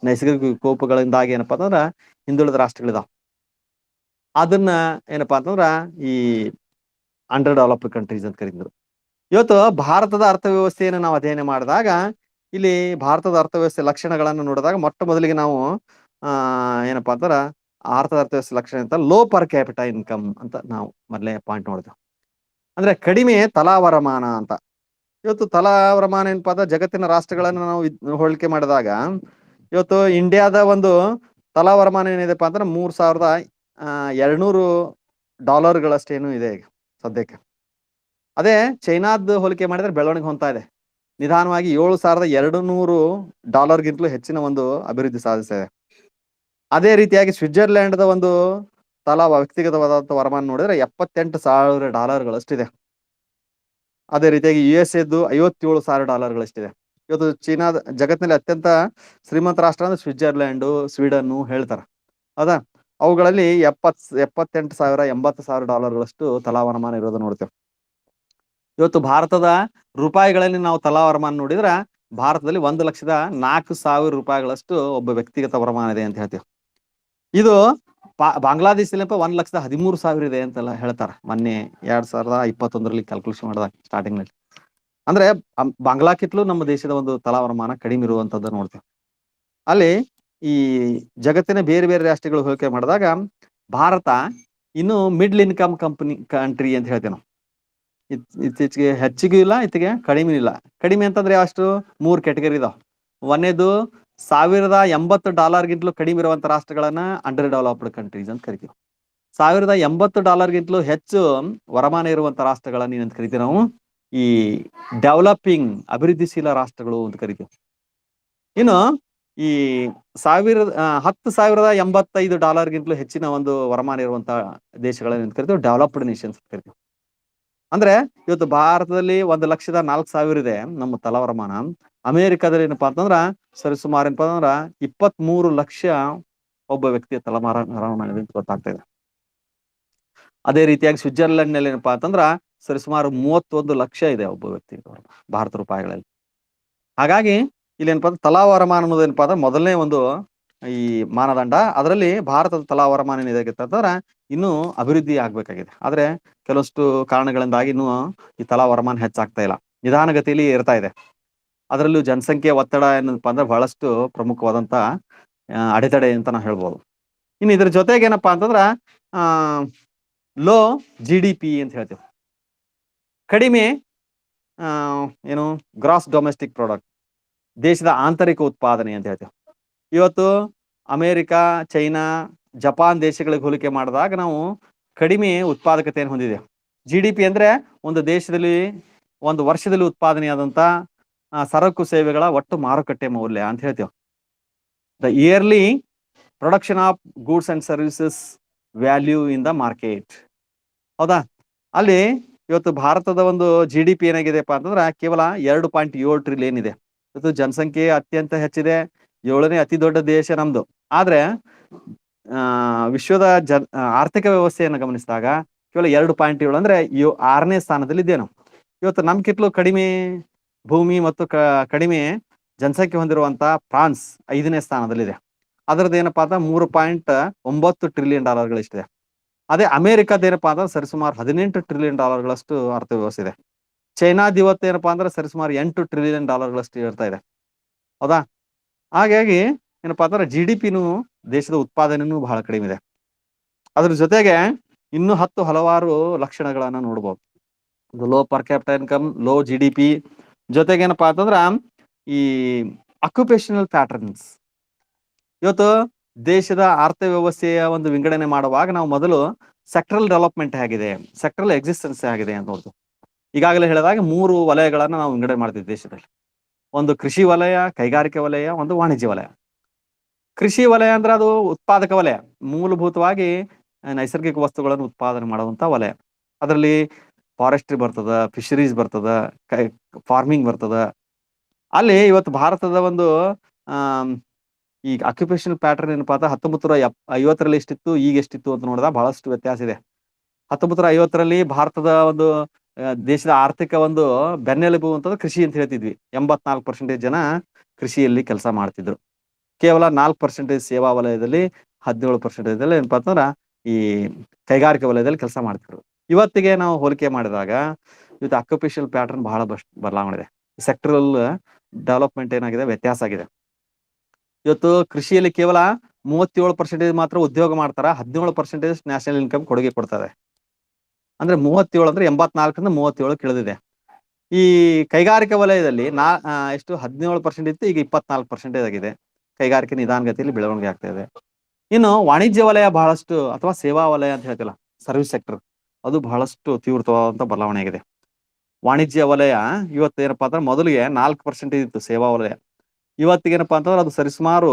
Speaker 1: ನೈಸರ್ಗಿಕ ವಿಕೋಪಗಳಿಂದಾಗಿ ಏನಪ್ಪಾ ಅಂತಂದ್ರ ಹಿಂದುಳಿದ ರಾಷ್ಟ್ರಗಳಿದಾವ. ಅದನ್ನ ಏನಪ್ಪಾ ಅಂತಂದ್ರ ಈ ಅಂಡರ್ ಡೆವಲಪ್ಡ್ ಕಂಟ್ರೀಸ್ ಅಂತ ಕರೀತಿದ್ರು. ಇವತ್ತು ಭಾರತದ ಅರ್ಥವ್ಯವಸ್ಥೆಯನ್ನು ನಾವು ಅಧ್ಯಯನ ಮಾಡಿದಾಗ, ಇಲ್ಲಿ ಭಾರತದ ಅರ್ಥವ್ಯವಸ್ಥೆ ಲಕ್ಷಣಗಳನ್ನು ನೋಡಿದಾಗ ಮೊಟ್ಟ ಮೊದಲಿಗೆ ನಾವು ಏನಪ್ಪಾ ಅಂತಾರ ಭಾರತದ ಅರ್ಥವ್ಯವಸ್ಥೆ ಲಕ್ಷಣ ಅಂತ ಲೋ ಪರ್ ಕ್ಯಾಪಿಟಾ ಇನ್ಕಮ್ ಅಂತ ನಾವು ಮೊದಲೇ ಪಾಯಿಂಟ್ ನೋಡ್ತೇವೆ. ಅಂದ್ರೆ ಕಡಿಮೆ ತಲಾ ವರಮಾನ ಅಂತ. ಇವತ್ತು ತಲಾ ವರಮಾನ ಏನಪ್ಪಾ ಅಂದ್ರೆ ಜಗತ್ತಿನ ರಾಷ್ಟ್ರಗಳನ್ನು ನಾವು ಹೋಲಿಕೆ ಮಾಡಿದಾಗ, ಇವತ್ತು ಇಂಡಿಯಾದ ಒಂದು ತಲಾ ವರಮಾನ ಏನಿದೆಪ್ಪ ಅಂದ್ರೆ $3,200 ಇದೆ ಈಗ ಸದ್ಯಕ್ಕೆ. ಅದೇ ಚೈನಾದ ಹೋಲಿಕೆ ಮಾಡಿದ್ರೆ ಬೆಳವಣಿಗೆ ಹೊಂದ್ತಾ ಇದೆ. ನಿಧಾನವಾಗಿ $7,200 ಹೆಚ್ಚಿನ ಒಂದು ಅಭಿವೃದ್ಧಿ ಸಾಧಿಸಿದೆ. ಅದೇ ರೀತಿಯಾಗಿ ಸ್ವಿಟ್ಜರ್ಲ್ಯಾಂಡ್ ಒಂದು ತಲಾ ವ್ಯಕ್ತಿಗತವಾದಂತ ವರಮಾನ ನೋಡಿದ್ರೆ $78,000 ಅದೇ ರೀತಿಯಾಗಿ USA $57,000 ಇವತ್ತು ಚೀನಾದ ಜಗತ್ತಿನಲ್ಲಿ ಅತ್ಯಂತ ಶ್ರೀಮಂತ ರಾಷ್ಟ್ರ ಅಂದ್ರೆ ಸ್ವಿಟ್ಜರ್ಲ್ಯಾಂಡ್, ಸ್ವೀಡನ್ ಹೇಳ್ತಾರೆ. ಹೌದಾ? ಅವುಗಳಲ್ಲಿ $78,000 $80,000 ತಲಾ ವರಮಾನ ಇರೋದು ನೋಡ್ತೇವೆ. ಇವತ್ತು ಭಾರತದ ರೂಪಾಯಿಗಳಲ್ಲಿ ನಾವು ತಲಾ ವರಮಾನ ನೋಡಿದ್ರ ಭಾರತದಲ್ಲಿ $1,04,000 ಒಬ್ಬ ವ್ಯಕ್ತಿಗತ ವರಮಾನ ಇದೆ ಅಂತ ಹೇಳ್ತೇವೆ. ಇದು ಬಾಂಗ್ಲಾದೇಶದಲ್ಲಿ $1,13,000 ಇದೆ ಅಂತೆಲ್ಲ ಹೇಳ್ತಾರೆ. ಮೊನ್ನೆ 2021ರಲ್ಲಿ ಕ್ಯಾಲ್ಕುಲೇಷನ್ ಮಾಡಿದಾಗ ಸ್ಟಾರ್ಟಿಂಗ್ ನಲ್ಲಿ. ಅಂದ್ರೆ ಬಾಂಗ್ಲಾಕ್ಕಿಂತಲೂ ನಮ್ಮ ದೇಶದ ಒಂದು ತಲಾ ವರಮಾನ ಕಡಿಮೆ ಇರುವಂತದ್ದು ನೋಡ್ತೇವೆ. ಅಲ್ಲಿ ಈ ಜಗತ್ತಿನ ಬೇರೆ ಬೇರೆ ರಾಷ್ಟ್ರಗಳು ಹೋಲಿಕೆ ಮಾಡಿದಾಗ ಭಾರತ ಇನ್ನು ಮಿಡ್ಲ್ ಇನ್ಕಮ್ ಕಂಟ್ರಿ ಅಂತ ಹೇಳ್ತೇವೆ ನಾವು. ಇತ್ತೀಚೆಗೆ ಹೆಚ್ಚಿಗೂ ಇಲ್ಲ, ಇತ್ತಿಗೆ ಕಡಿಮೆ ಇಲ್ಲ. ಕಡಿಮೆ ಅಂತಂದ್ರೆ ಅಷ್ಟು 3 ಕ್ಯಾಟಗರಿ ಇದಾವ. ಒಂದೇದು $1,080 ಕಡಿಮೆ ಇರುವಂತ ರಾಷ್ಟ್ರಗಳನ್ನ ಅಂಡರ್ ಡೆವಲಪ್ಡ್ ಕಂಟ್ರೀಸ್ ಅಂತ ಕರಿತೀವಿ. $1,080 ಹೆಚ್ಚು ವರಮಾನ ಇರುವಂತ ರಾಷ್ಟ್ರಗಳನ್ನ ಏನಂತ ಕರಿತೀವಿ ನಾವು ಈ ಡೆವಲಪಿಂಗ್ ಅಭಿವೃದ್ಧಿಶೀಲ ರಾಷ್ಟ್ರಗಳು ಅಂತ ಕರಿತೀವಿ. ಇನ್ನು ಈ 10,085 ಹೆಚ್ಚಿನ ಒಂದು ವರಮಾನ ಇರುವಂತ ದೇಶಗಳನ್ನ ಕರಿತೀವಿ ಡೆವಲಪ್ಡ್ ನೇಷನ್ಸ್ ಕರಿತೀವಿ. ಅಂದ್ರೆ ಇವತ್ತು ಭಾರತದಲ್ಲಿ 1,04,000 ಇದೆ ನಮ್ಮ ತಲಾ ವರಮಾನ. ಅಮೆರಿಕದಲ್ಲಿ ಏನಪ್ಪಾ ಅಂತಂದ್ರ ಸರಿಸುಮಾರು ಏನಪ್ಪಾ ಅಂದ್ರ 23 ಲಕ್ಷ ಒಬ್ಬ ವ್ಯಕ್ತಿಯ ತಲಮಾರ ಗೊತ್ತಾಗ್ತಾ ಇದೆ. ಅದೇ ರೀತಿಯಾಗಿ ಸ್ವಿಟ್ಜರ್ಲೆಂಡ್ ನಲ್ಲಿ ಏನಪ್ಪಾ ಅಂತಂದ್ರ ಸರಿಸುಮಾರು 31 ಲಕ್ಷ ಇದೆ ಒಬ್ಬ ವ್ಯಕ್ತಿ ಭಾರತ ರೂಪಾಯಿಗಳಲ್ಲಿ. ಹಾಗಾಗಿ ಇಲ್ಲಿ ಏನಪ್ಪಾ ತಲಾ ವರಮಾನ ಅನ್ನೋದು ಏನಪ್ಪಾ ಅಂದ್ರೆ ಮೊದಲನೇ ಒಂದು ಈ ಮಾನದಂಡ. ಅದರಲ್ಲಿ ಭಾರತದ ತಲಾ ವರಮಾನ ಏನಿದೆ ಅಂತಂದ್ರ ಇನ್ನೂ ಅಭಿವೃದ್ಧಿ ಆಗ್ಬೇಕಾಗಿದೆ. ಆದ್ರೆ ಕೆಲವಷ್ಟು ಕಾರಣಗಳಿಂದಾಗಿ ಇನ್ನೂ ಈ ತಲಾ ವರಮಾನ ಹೆಚ್ಚಾಗ್ತಾ ಇಲ್ಲ, ನಿಧಾನಗತಿಯಲ್ಲಿ ಇರ್ತಾ ಇದೆ. ಅದರಲ್ಲೂ ಜನಸಂಖ್ಯೆ ಒತ್ತಡ ಏನಪ್ಪಾ ಅಂದ್ರೆ ಬಹಳಷ್ಟು ಪ್ರಮುಖವಾದಂತ ಅಡೆತಡೆ ಅಂತ ನಾವು ಹೇಳ್ಬೋದು. ಇನ್ನು ಇದ್ರ ಜೊತೆಗೆ ಏನಪ್ಪಾ ಅಂತಂದ್ರ ಲೋ GDP ಅಂತ ಹೇಳ್ತೀವಿ, ಕಡಿಮೆ ಏನು ಗ್ರಾಸ್ ಡೊಮೆಸ್ಟಿಕ್ ಪ್ರಾಡಕ್ಟ್, ದೇಶದ ಆಂತರಿಕ ಉತ್ಪಾದನೆ ಅಂತ ಹೇಳ್ತೀವಿ. ಇವತ್ತು ಅಮೆರಿಕ, ಚೈನಾ, ಜಪಾನ್ ದೇಶಗಳಿಗೆ ಹೋಲಿಕೆ ಮಾಡಿದಾಗ ನಾವು ಕಡಿಮೆ ಉತ್ಪಾದಕತೆಯನ್ನು ಹೊಂದಿದೆ. GDP ಅಂದ್ರೆ ಒಂದು ದೇಶದಲ್ಲಿ ಒಂದು ವರ್ಷದಲ್ಲಿ ಉತ್ಪಾದನೆಯಾದಂತ ಸರಕು ಸೇವೆಗಳ ಒಟ್ಟು ಮಾರುಕಟ್ಟೆ ಮೌಲ್ಯ ಅಂತ ಹೇಳ್ತೀವಿ. The yearly production of goods and services value in the market. ಹೌದಾ? ಅಲ್ಲಿ ಇವತ್ತು ಭಾರತದ ಒಂದು GDP ಏನಾಗಿದೆಪ್ಪ ಅಂತಂದ್ರೆ ಕೇವಲ 2.7 ಟ್ರಿಲಿಯನ್ ಇದೆ. ಇವತ್ತು ಜನಸಂಖ್ಯೆ ಅತ್ಯಂತ ಹೆಚ್ಚಿದೆ, 7ನೇ ಅತಿ ದೊಡ್ಡ ದೇಶ ನಮ್ದು. ಆದ್ರೆ ವಿಶ್ವದ ಆರ್ಥಿಕ ವ್ಯವಸ್ಥೆಯನ್ನು ಗಮನಿಸಿದಾಗ ಕೇವಲ 2.7 ಅಂದ್ರೆ 6ನೇ ಸ್ಥಾನದಲ್ಲಿ ಇದ್ದೇವೆ ನಾವು. ಇವತ್ತು ನಮ್ಕಿಂತಲೂ ಕಡಿಮೆ ಭೂಮಿ ಮತ್ತು ಕಡಿಮೆ ಜನಸಂಖ್ಯೆ ಹೊಂದಿರುವಂತ ಫ್ರಾನ್ಸ್ 5ನೇ ಸ್ಥಾನದಲ್ಲಿದೆ. ಅದರದ್ದು ಏನಪ್ಪಾ ಅಂತ $3.9 ಟ್ರಿಲಿಯನ್ ಇಷ್ಟಿದೆ. ಅದೇ ಅಮೆರಿಕದ ಏನಪ್ಪಾ ಅಂದ್ರೆ ಸರಿಸುಮಾರು $18 ಟ್ರಿಲಿಯನ್ ಅರ್ಥವ್ಯವಸ್ಥೆ ಇದೆ. ಚೈನಾದ ಇವತ್ತು ಏನಪ್ಪಾ ಅಂದ್ರೆ ಸರಿಸುಮಾರು $8 ಟ್ರಿಲಿಯನ್ ಇರ್ತಾ ಇದೆ. ಹೌದಾ? ಹಾಗಾಗಿ ಏನಪ್ಪಾ ಅಂದ್ರೆ GDPನೂ ದೇಶದ ಉತ್ಪಾದನೆನೂ ಬಹಳ ಕಡಿಮೆ ಇದೆ. ಅದ್ರ ಜೊತೆಗೆ ಇನ್ನೂ ಹಲವಾರು ಲಕ್ಷಣಗಳನ್ನ ನೋಡ್ಬೋದು. Low per capital income, low GDP, ಜೊತೆಗೆ ಏನಪ್ಪಾ ಅಂತಂದ್ರ ಈ ಅಕ್ಯುಪೇಷನಲ್ ಪ್ಯಾಟರ್ನ್ಸ್. ಇವತ್ತು ದೇಶದ ಅರ್ಥವ್ಯವಸ್ಥೆಯ ಒಂದು ವಿಂಗಡಣೆ ಮಾಡುವಾಗ ನಾವು ಮೊದಲು ಸೆಕ್ಟ್ರಲ್ ಡೆವಲಪ್ಮೆಂಟ್ ಹೇಗಿದೆ, ಸೆಕ್ಟ್ರಲ್ ಎಕ್ಸಿಸ್ಟೆನ್ಸ್ ಹೇಗಿದೆ ಅಂತ ನೋಡ್ತೀವಿ. ಈಗಾಗಲೇ ಹೇಳಿದಾಗ 3 ವಲಯಗಳನ್ನ ನಾವು ವಿಂಗಡಣೆ ಮಾಡ್ತೀವಿ ದೇಶದಲ್ಲಿ. ಒಂದು ಕೃಷಿ ವಲಯ, ಕೈಗಾರಿಕೆ ವಲಯ, ಒಂದು ವಾಣಿಜ್ಯ ವಲಯ. ಕೃಷಿ ವಲಯ ಅಂದ್ರೆ ಅದು ಉತ್ಪಾದಕ ವಲಯ, ಮೂಲಭೂತವಾಗಿ ನೈಸರ್ಗಿಕ ವಸ್ತುಗಳನ್ನು ಉತ್ಪಾದನೆ ಮಾಡುವಂತ ವಲಯ. ಅದರಲ್ಲಿ ಫಾರೆಸ್ಟ್ರಿ ಬರ್ತದ, ಫಿಶರೀಸ್ ಬರ್ತದ, ಫಾರ್ಮಿಂಗ್ ಬರ್ತದ. ಅಲ್ಲಿ ಇವತ್ತು ಭಾರತದ ಒಂದು ಈ ಆಕ್ಯುಪೇಷನಲ್ ಪ್ಯಾಟರ್ನ್ ಏನಪ್ಪಾ ಅಂತ 1950ರಲ್ಲಿ ಎಷ್ಟಿತ್ತು, ಈಗ ಎಷ್ಟಿತ್ತು ಅಂತ ನೋಡಿದಾಗ ಬಹಳಷ್ಟು ವ್ಯತ್ಯಾಸ ಇದೆ. 1950ರಲ್ಲಿ ಭಾರತದ ಒಂದು ದೇಶದ ಆರ್ಥಿಕ ಒಂದು ಬೆನ್ನೆಲುಬು ಅಂತಂದ್ರೆ ಕೃಷಿ ಅಂತ ಹೇಳ್ತಿದ್ವಿ. 84% ಜನ ಕೃಷಿಯಲ್ಲಿ ಕೆಲಸ ಮಾಡ್ತಿದ್ರು. ಕೇವಲ 4% ಸೇವಾ ವಲಯದಲ್ಲಿ, 17% ಏನಪ್ಪಾ ಅಂತಂದ್ರ ಈ ಕೈಗಾರಿಕಾ ವಲಯದಲ್ಲಿ ಕೆಲಸ ಮಾಡ್ತಿದ್ರು. ಇವತ್ತಿಗೆ ನಾವು ಹೋಲಿಕೆ ಮಾಡಿದಾಗ ಇವತ್ತು ಆಕ್ಯುಪೇಷನಲ್ ಪ್ಯಾಟರ್ನ್ ಬಹಳ ಬದಲಾವಣೆ ಇದೆ. ಸೆಕ್ಟರಲ್ ಡೆವಲಪ್ಮೆಂಟ್ ಏನಾಗಿದೆ, ವ್ಯತ್ಯಾಸ ಆಗಿದೆ. ಇವತ್ತು ಕೃಷಿಯಲ್ಲಿ ಕೇವಲ 37% ಮಾತ್ರ ಉದ್ಯೋಗ ಮಾಡ್ತಾರ, 17% ನ್ಯಾಷನಲ್ ಇನ್ಕಮ್ ಕೊಡುಗೆ ಕೊಡ್ತಾರೆ. ಅಂದ್ರೆ 37 ಅಂದ್ರೆ 84ರಿಂದ 37 ಇಳಿದಿದೆ. ಈ ಕೈಗಾರಿಕಾ ವಲಯದಲ್ಲಿ ಎಷ್ಟು 17% ಇತ್ತು, ಈಗ 24% ಆಗಿದೆ. ಕೈಗಾರಿಕೆ ನಿಧಾನಗತಿಯಲ್ಲಿ ಬೆಳವಣಿಗೆ ಆಗ್ತಾ ಇದೆ. ಇನ್ನು ವಾಣಿಜ್ಯ ವಲಯ ಬಹಳಷ್ಟು, ಅಥವಾ ಸೇವಾ ವಲಯ ಅಂತ ಹೇಳ್ತಿಲ್ಲ, ಸರ್ವಿಸ್ ಸೆಕ್ಟರ್, ಅದು ಬಹಳಷ್ಟು ತೀವ್ರವಾದಂತ ಬದಲಾವಣೆ ಆಗಿದೆ. ವಾಣಿಜ್ಯ ವಲಯ ಇವತ್ತು ಏನಪ್ಪಾ ಅಂದ್ರೆ ಮೊದಲಿಗೆ 4% ಇತ್ತು ಸೇವಾ ವಲಯ. ಇವತ್ತಿಗೇನಪ್ಪಾ ಅಂತಂದ್ರೆ ಅದು ಸರಿಸುಮಾರು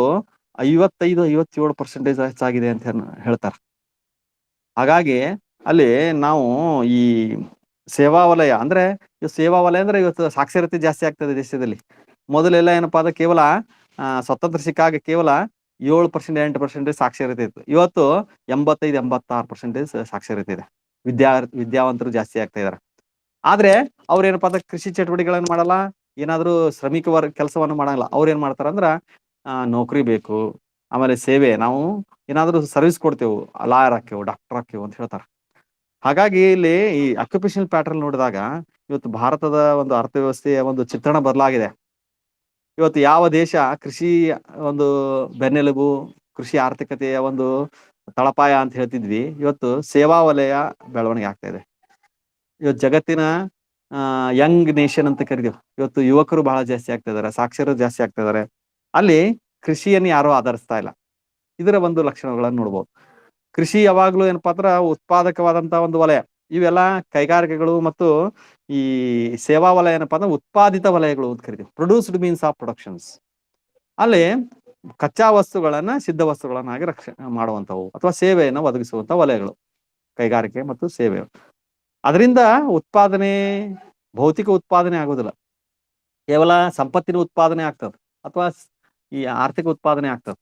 Speaker 1: 55-57% ಹೆಚ್ಚಾಗಿದೆ ಅಂತ ಹೇಳ್ತಾರೆ. ಹಾಗಾಗಿ ಅಲ್ಲಿ ನಾವು ಈ ಸೇವಾ ವಲಯ ಅಂದ್ರೆ ಇವತ್ತು ಸಾಕ್ಷರತೆ ಜಾಸ್ತಿ ಆಗ್ತದೆ ದೇಶದಲ್ಲಿ. ಮೊದಲೆಲ್ಲ ಏನಪ್ಪಾ ಅಂದ್ರೆ ಕೇವಲ ಸ್ವತಂತ್ರ ಸಿಕ್ಕಾಗ ಕೇವಲ 7%-8% ಸಾಕ್ಷರತೆ ಇತ್ತು. ಇವತ್ತು 85-86% ಸಾಕ್ಷರತೆ ಇದೆ. ವಿದ್ಯಾವಂತರು ಜಾಸ್ತಿ ಆಗ್ತಾ ಇದಾರೆ. ಆದ್ರೆ ಅವ್ರ ಏನಪ್ಪಾ ಅಂದ್ರೆ ಕೃಷಿ ಚಟುವಟಿಕೆಗಳನ್ನು ಮಾಡಲ್ಲ, ಏನಾದ್ರೂ ಶ್ರಮಿಕ ಕೆಲಸವನ್ನು ಮಾಡಲ್ಲ. ಅವ್ರ ಏನ್ ಮಾಡ್ತಾರ ಅಂದ್ರ ನೌಕರಿ ಬೇಕು, ಆಮೇಲೆ ಸೇವೆ, ನಾವು ಏನಾದ್ರೂ ಸರ್ವಿಸ್ ಕೊಡ್ತೇವೆ, ಲಾಯರ್ ಹಾಕೇವು, ಡಾಕ್ಟರ್ ಹಾಕೇವು ಅಂತ ಹೇಳ್ತಾರ. ಹಾಗಾಗಿ ಇಲ್ಲಿ ಈ ಆಕ್ಯುಪೇಷನಲ್ ಪ್ಯಾಟರ್ನ್ ನೋಡಿದಾಗ ಇವತ್ತು ಭಾರತದ ಒಂದು ಅರ್ಥವ್ಯವಸ್ಥೆಯ ಒಂದು ಚಿತ್ರಣ ಬದಲಾಗಿದೆ. ಇವತ್ತು ಯಾವ ದೇಶ ಕೃಷಿ ಒಂದು ಬೆನ್ನೆಲುಬು, ಕೃಷಿ ಆರ್ಥಿಕತೆಯ ಒಂದು ತಳಪಾಯ ಅಂತ ಹೇಳ್ತಿದ್ವಿ, ಇವತ್ತು ಸೇವಾ ವಲಯ ಬೆಳವಣಿಗೆ ಆಗ್ತಾ ಇದೆ. ಇವತ್ತು ಜಗತ್ತಿನ ಯಂಗ್ ನೇಷನ್ ಅಂತ ಕರಿತೀವಿ. ಇವತ್ತು ಯುವಕರು ಬಹಳ ಜಾಸ್ತಿ ಆಗ್ತಾ ಇದಾರೆ, ಸಾಕ್ಷರರು ಜಾಸ್ತಿ ಆಗ್ತಾ ಇದಾರೆ. ಅಲ್ಲಿ ಕೃಷಿಯನ್ನು ಯಾರು ಆಧರಿಸ್ತಾ ಇಲ್ಲ. ಇದರ ಒಂದು ಲಕ್ಷಣಗಳನ್ನು ನೋಡ್ಬೋದು. ಕೃಷಿ ಯಾವಾಗ್ಲೂ ಏನಪ್ಪಾ ಅಂದ್ರ ಉತ್ಪಾದಕವಾದಂತ ಒಂದು ವಲಯ. ಇವೆಲ್ಲ ಕೈಗಾರಿಕೆಗಳು ಮತ್ತು ಈ ಸೇವಾ ವಲಯ ಏನಪ್ಪಾ ಅಂದ್ರೆ ಉತ್ಪಾದಿತ ವಲಯಗಳು ಅಂತ ಕರಿತೀವಿ. Produced means of productions. ಅಲ್ಲಿ ಕಚ್ಚಾ ವಸ್ತುಗಳನ್ನ ಸಿದ್ಧ ವಸ್ತುಗಳನ್ನಾಗಿ ರಕ್ಷಣೆ ಮಾಡುವಂತವು ಅಥವಾ ಸೇವೆಯನ್ನು ಒದಗಿಸುವಂತ ವಲಯಗಳು ಕೈಗಾರಿಕೆ ಮತ್ತು ಸೇವೆ. ಅದರಿಂದ ಉತ್ಪಾದನೆ, ಭೌತಿಕ ಉತ್ಪಾದನೆ ಆಗೋದಿಲ್ಲ, ಕೇವಲ ಸಂಪತ್ತಿನ ಉತ್ಪಾದನೆ ಆಗ್ತದೆ ಅಥವಾ ಈ ಆರ್ಥಿಕ ಉತ್ಪಾದನೆ ಆಗ್ತದೆ.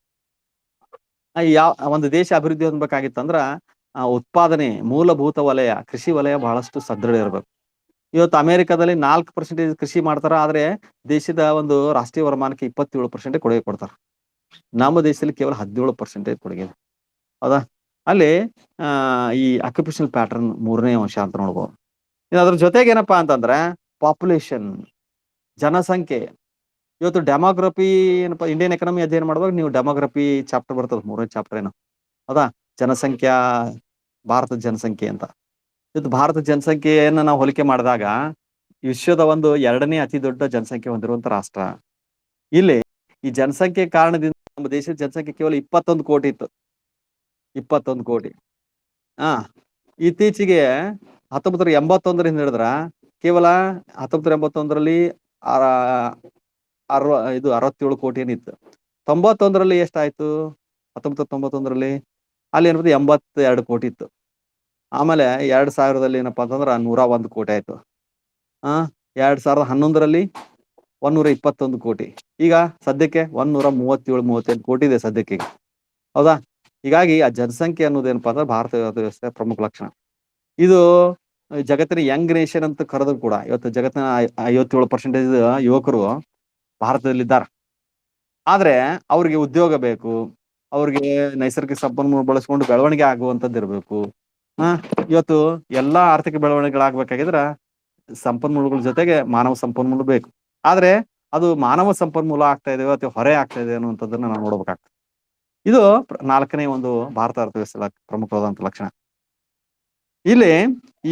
Speaker 1: ಯಾವ ಒಂದು ದೇಶ ಅಭಿವೃದ್ಧಿ ಹೊಂದಬೇಕಾಗಿತ್ತಂದ್ರ ಉತ್ಪಾದನೆ, ಮೂಲಭೂತ ವಲಯ, ಕೃಷಿ ವಲಯ ಬಹಳಷ್ಟು ಸದೃಢ ಇರಬೇಕು. ಇವತ್ತು ಅಮೆರಿಕದಲ್ಲಿ 4% ಕೃಷಿ ಮಾಡ್ತಾರ, ಆದ್ರೆ ದೇಶದ ಒಂದು ರಾಷ್ಟ್ರೀಯ ವರಮಾನಕ್ಕೆ 27% ಕೊಡುಗೆ ಕೊಡ್ತಾರ. ನಮ್ಮ ದೇಶದಲ್ಲಿ ಕೇವಲ 17% ಕೊಡುಗೆ ಇದೆ. ಹೌದಾ? ಅಲ್ಲಿ ಈ ಅಕ್ಯುಪೇಷನಲ್ ಪ್ಯಾಟರ್ನ್ 3ನೇ ಅಂಶ ಅಂತ ನೋಡ್ಬೋದು. ಅದ್ರ ಜೊತೆಗೆ ಏನಪ್ಪಾ ಅಂತಂದ್ರೆ ಪಾಪ್ಯುಲೇಷನ್, ಜನಸಂಖ್ಯೆ. ಇವತ್ತು ಡೆಮೋಗ್ರಫಿ ಏನಪ್ಪಾ, ಇಂಡಿಯನ್ ಎಕನಾಮಿ ಅಧ್ಯಯನ ಮಾಡುವಾಗ ನೀವು ಡೆಮೋಗ್ರಫಿ ಚಾಪ್ಟರ್ ಬರ್ತದೆ, 3ನೇ ಚಾಪ್ಟರ್ ಏನು, ಹೌದಾ? ಜನಸಂಖ್ಯಾ, ಭಾರತದ ಜನಸಂಖ್ಯೆ ಅಂತ. ಇವತ್ತು ಭಾರತದ ಜನಸಂಖ್ಯೆಯನ್ನ ನಾವು ಹೋಲಿಕೆ ಮಾಡಿದಾಗ ವಿಶ್ವದ ಒಂದು 2ನೇ ಅತಿ ದೊಡ್ಡ ಜನಸಂಖ್ಯೆ ಹೊಂದಿರುವಂತ ರಾಷ್ಟ್ರ. ಇಲ್ಲಿ ಈ ಜನಸಂಖ್ಯೆ ಕಾರಣದಿಂದ ನಮ್ಮ ದೇಶದ ಜನಸಂಖ್ಯೆ ಕೇವಲ 21 ಕೋಟಿ ಇತ್ತು. 21 ಕೋಟಿ. ಇತ್ತೀಚೆಗೆ 1981ರಿಂದ ಹಿಡಿದ್ರ ಕೇವಲ 1981ರಲ್ಲಿ 67 ಕೋಟಿ ಏನಿತ್ತು. 91ರಲ್ಲಿ ಎಷ್ಟಾಯ್ತು? 1991ರಲ್ಲಿ ಅಲ್ಲಿ ಏನ್ಬೋದು 82 ಕೋಟಿ ಇತ್ತು. ಆಮೇಲೆ 2000ದಲ್ಲಿ ಏನಪ್ಪಾ ಅಂತಂದ್ರ 101 ಕೋಟಿ ಆಯ್ತು. 2011ರಲ್ಲಿ 121 ಕೋಟಿ. ಈಗ ಸದ್ಯಕ್ಕೆ 137-38 ಕೋಟಿ ಇದೆ ಸದ್ಯಕ್ಕೆ. ಹೌದಾ? ಹೀಗಾಗಿ ಆ ಜನಸಂಖ್ಯೆ ಅನ್ನೋದೇನಪ್ಪಾ ಅಂದ್ರೆ ಭಾರತ ವ್ಯವಸ್ಥೆಯ ಪ್ರಮುಖ ಲಕ್ಷಣ. ಇದು ಜಗತ್ತಿನ ಯಂಗ್ ನೇಷನ್ ಅಂತ ಕರೆದ್ರು ಕೂಡ ಇವತ್ತು ಜಗತ್ತಿನ 57% ಯುವಕರು ಭಾರತದಲ್ಲಿದ್ದಾರೆ. ಆದ್ರೆ ಅವ್ರಿಗೆ ಉದ್ಯೋಗ ಬೇಕು, ಅವ್ರಿಗೆ ನೈಸರ್ಗಿಕ ಸಂಪನ್ಮೂಲ ಬಳಸ್ಕೊಂಡು ಬೆಳವಣಿಗೆ ಆಗುವಂತದ್ದು ಇರ್ಬೇಕು. ಇವತ್ತು ಎಲ್ಲಾ ಆರ್ಥಿಕ ಬೆಳವಣಿಗೆಗಳಾಗ್ಬೇಕಾಗಿದ್ರ ಸಂಪನ್ಮೂಲಗಳ ಜೊತೆಗೆ ಮಾನವ ಸಂಪನ್ಮೂಲ ಬೇಕು. ಆದ್ರೆ ಅದು ಮಾನವ ಸಂಪನ್ಮೂಲ ಆಗ್ತಾ ಇದೆ ಅಥವಾ ಹೊರೆ ಆಗ್ತಾ ಇದೆ ಅನ್ನುವಂಥದ್ದನ್ನ ನಾವು ನೋಡ್ಬೇಕಾಗ್ತದೆ. ಇದು 4ನೇ ಒಂದು ಭಾರತ ಅರ್ಥವ್ಯವಸ್ಥೆ ಪ್ರಮುಖವಾದಂತ ಲಕ್ಷಣ. ಇಲ್ಲಿ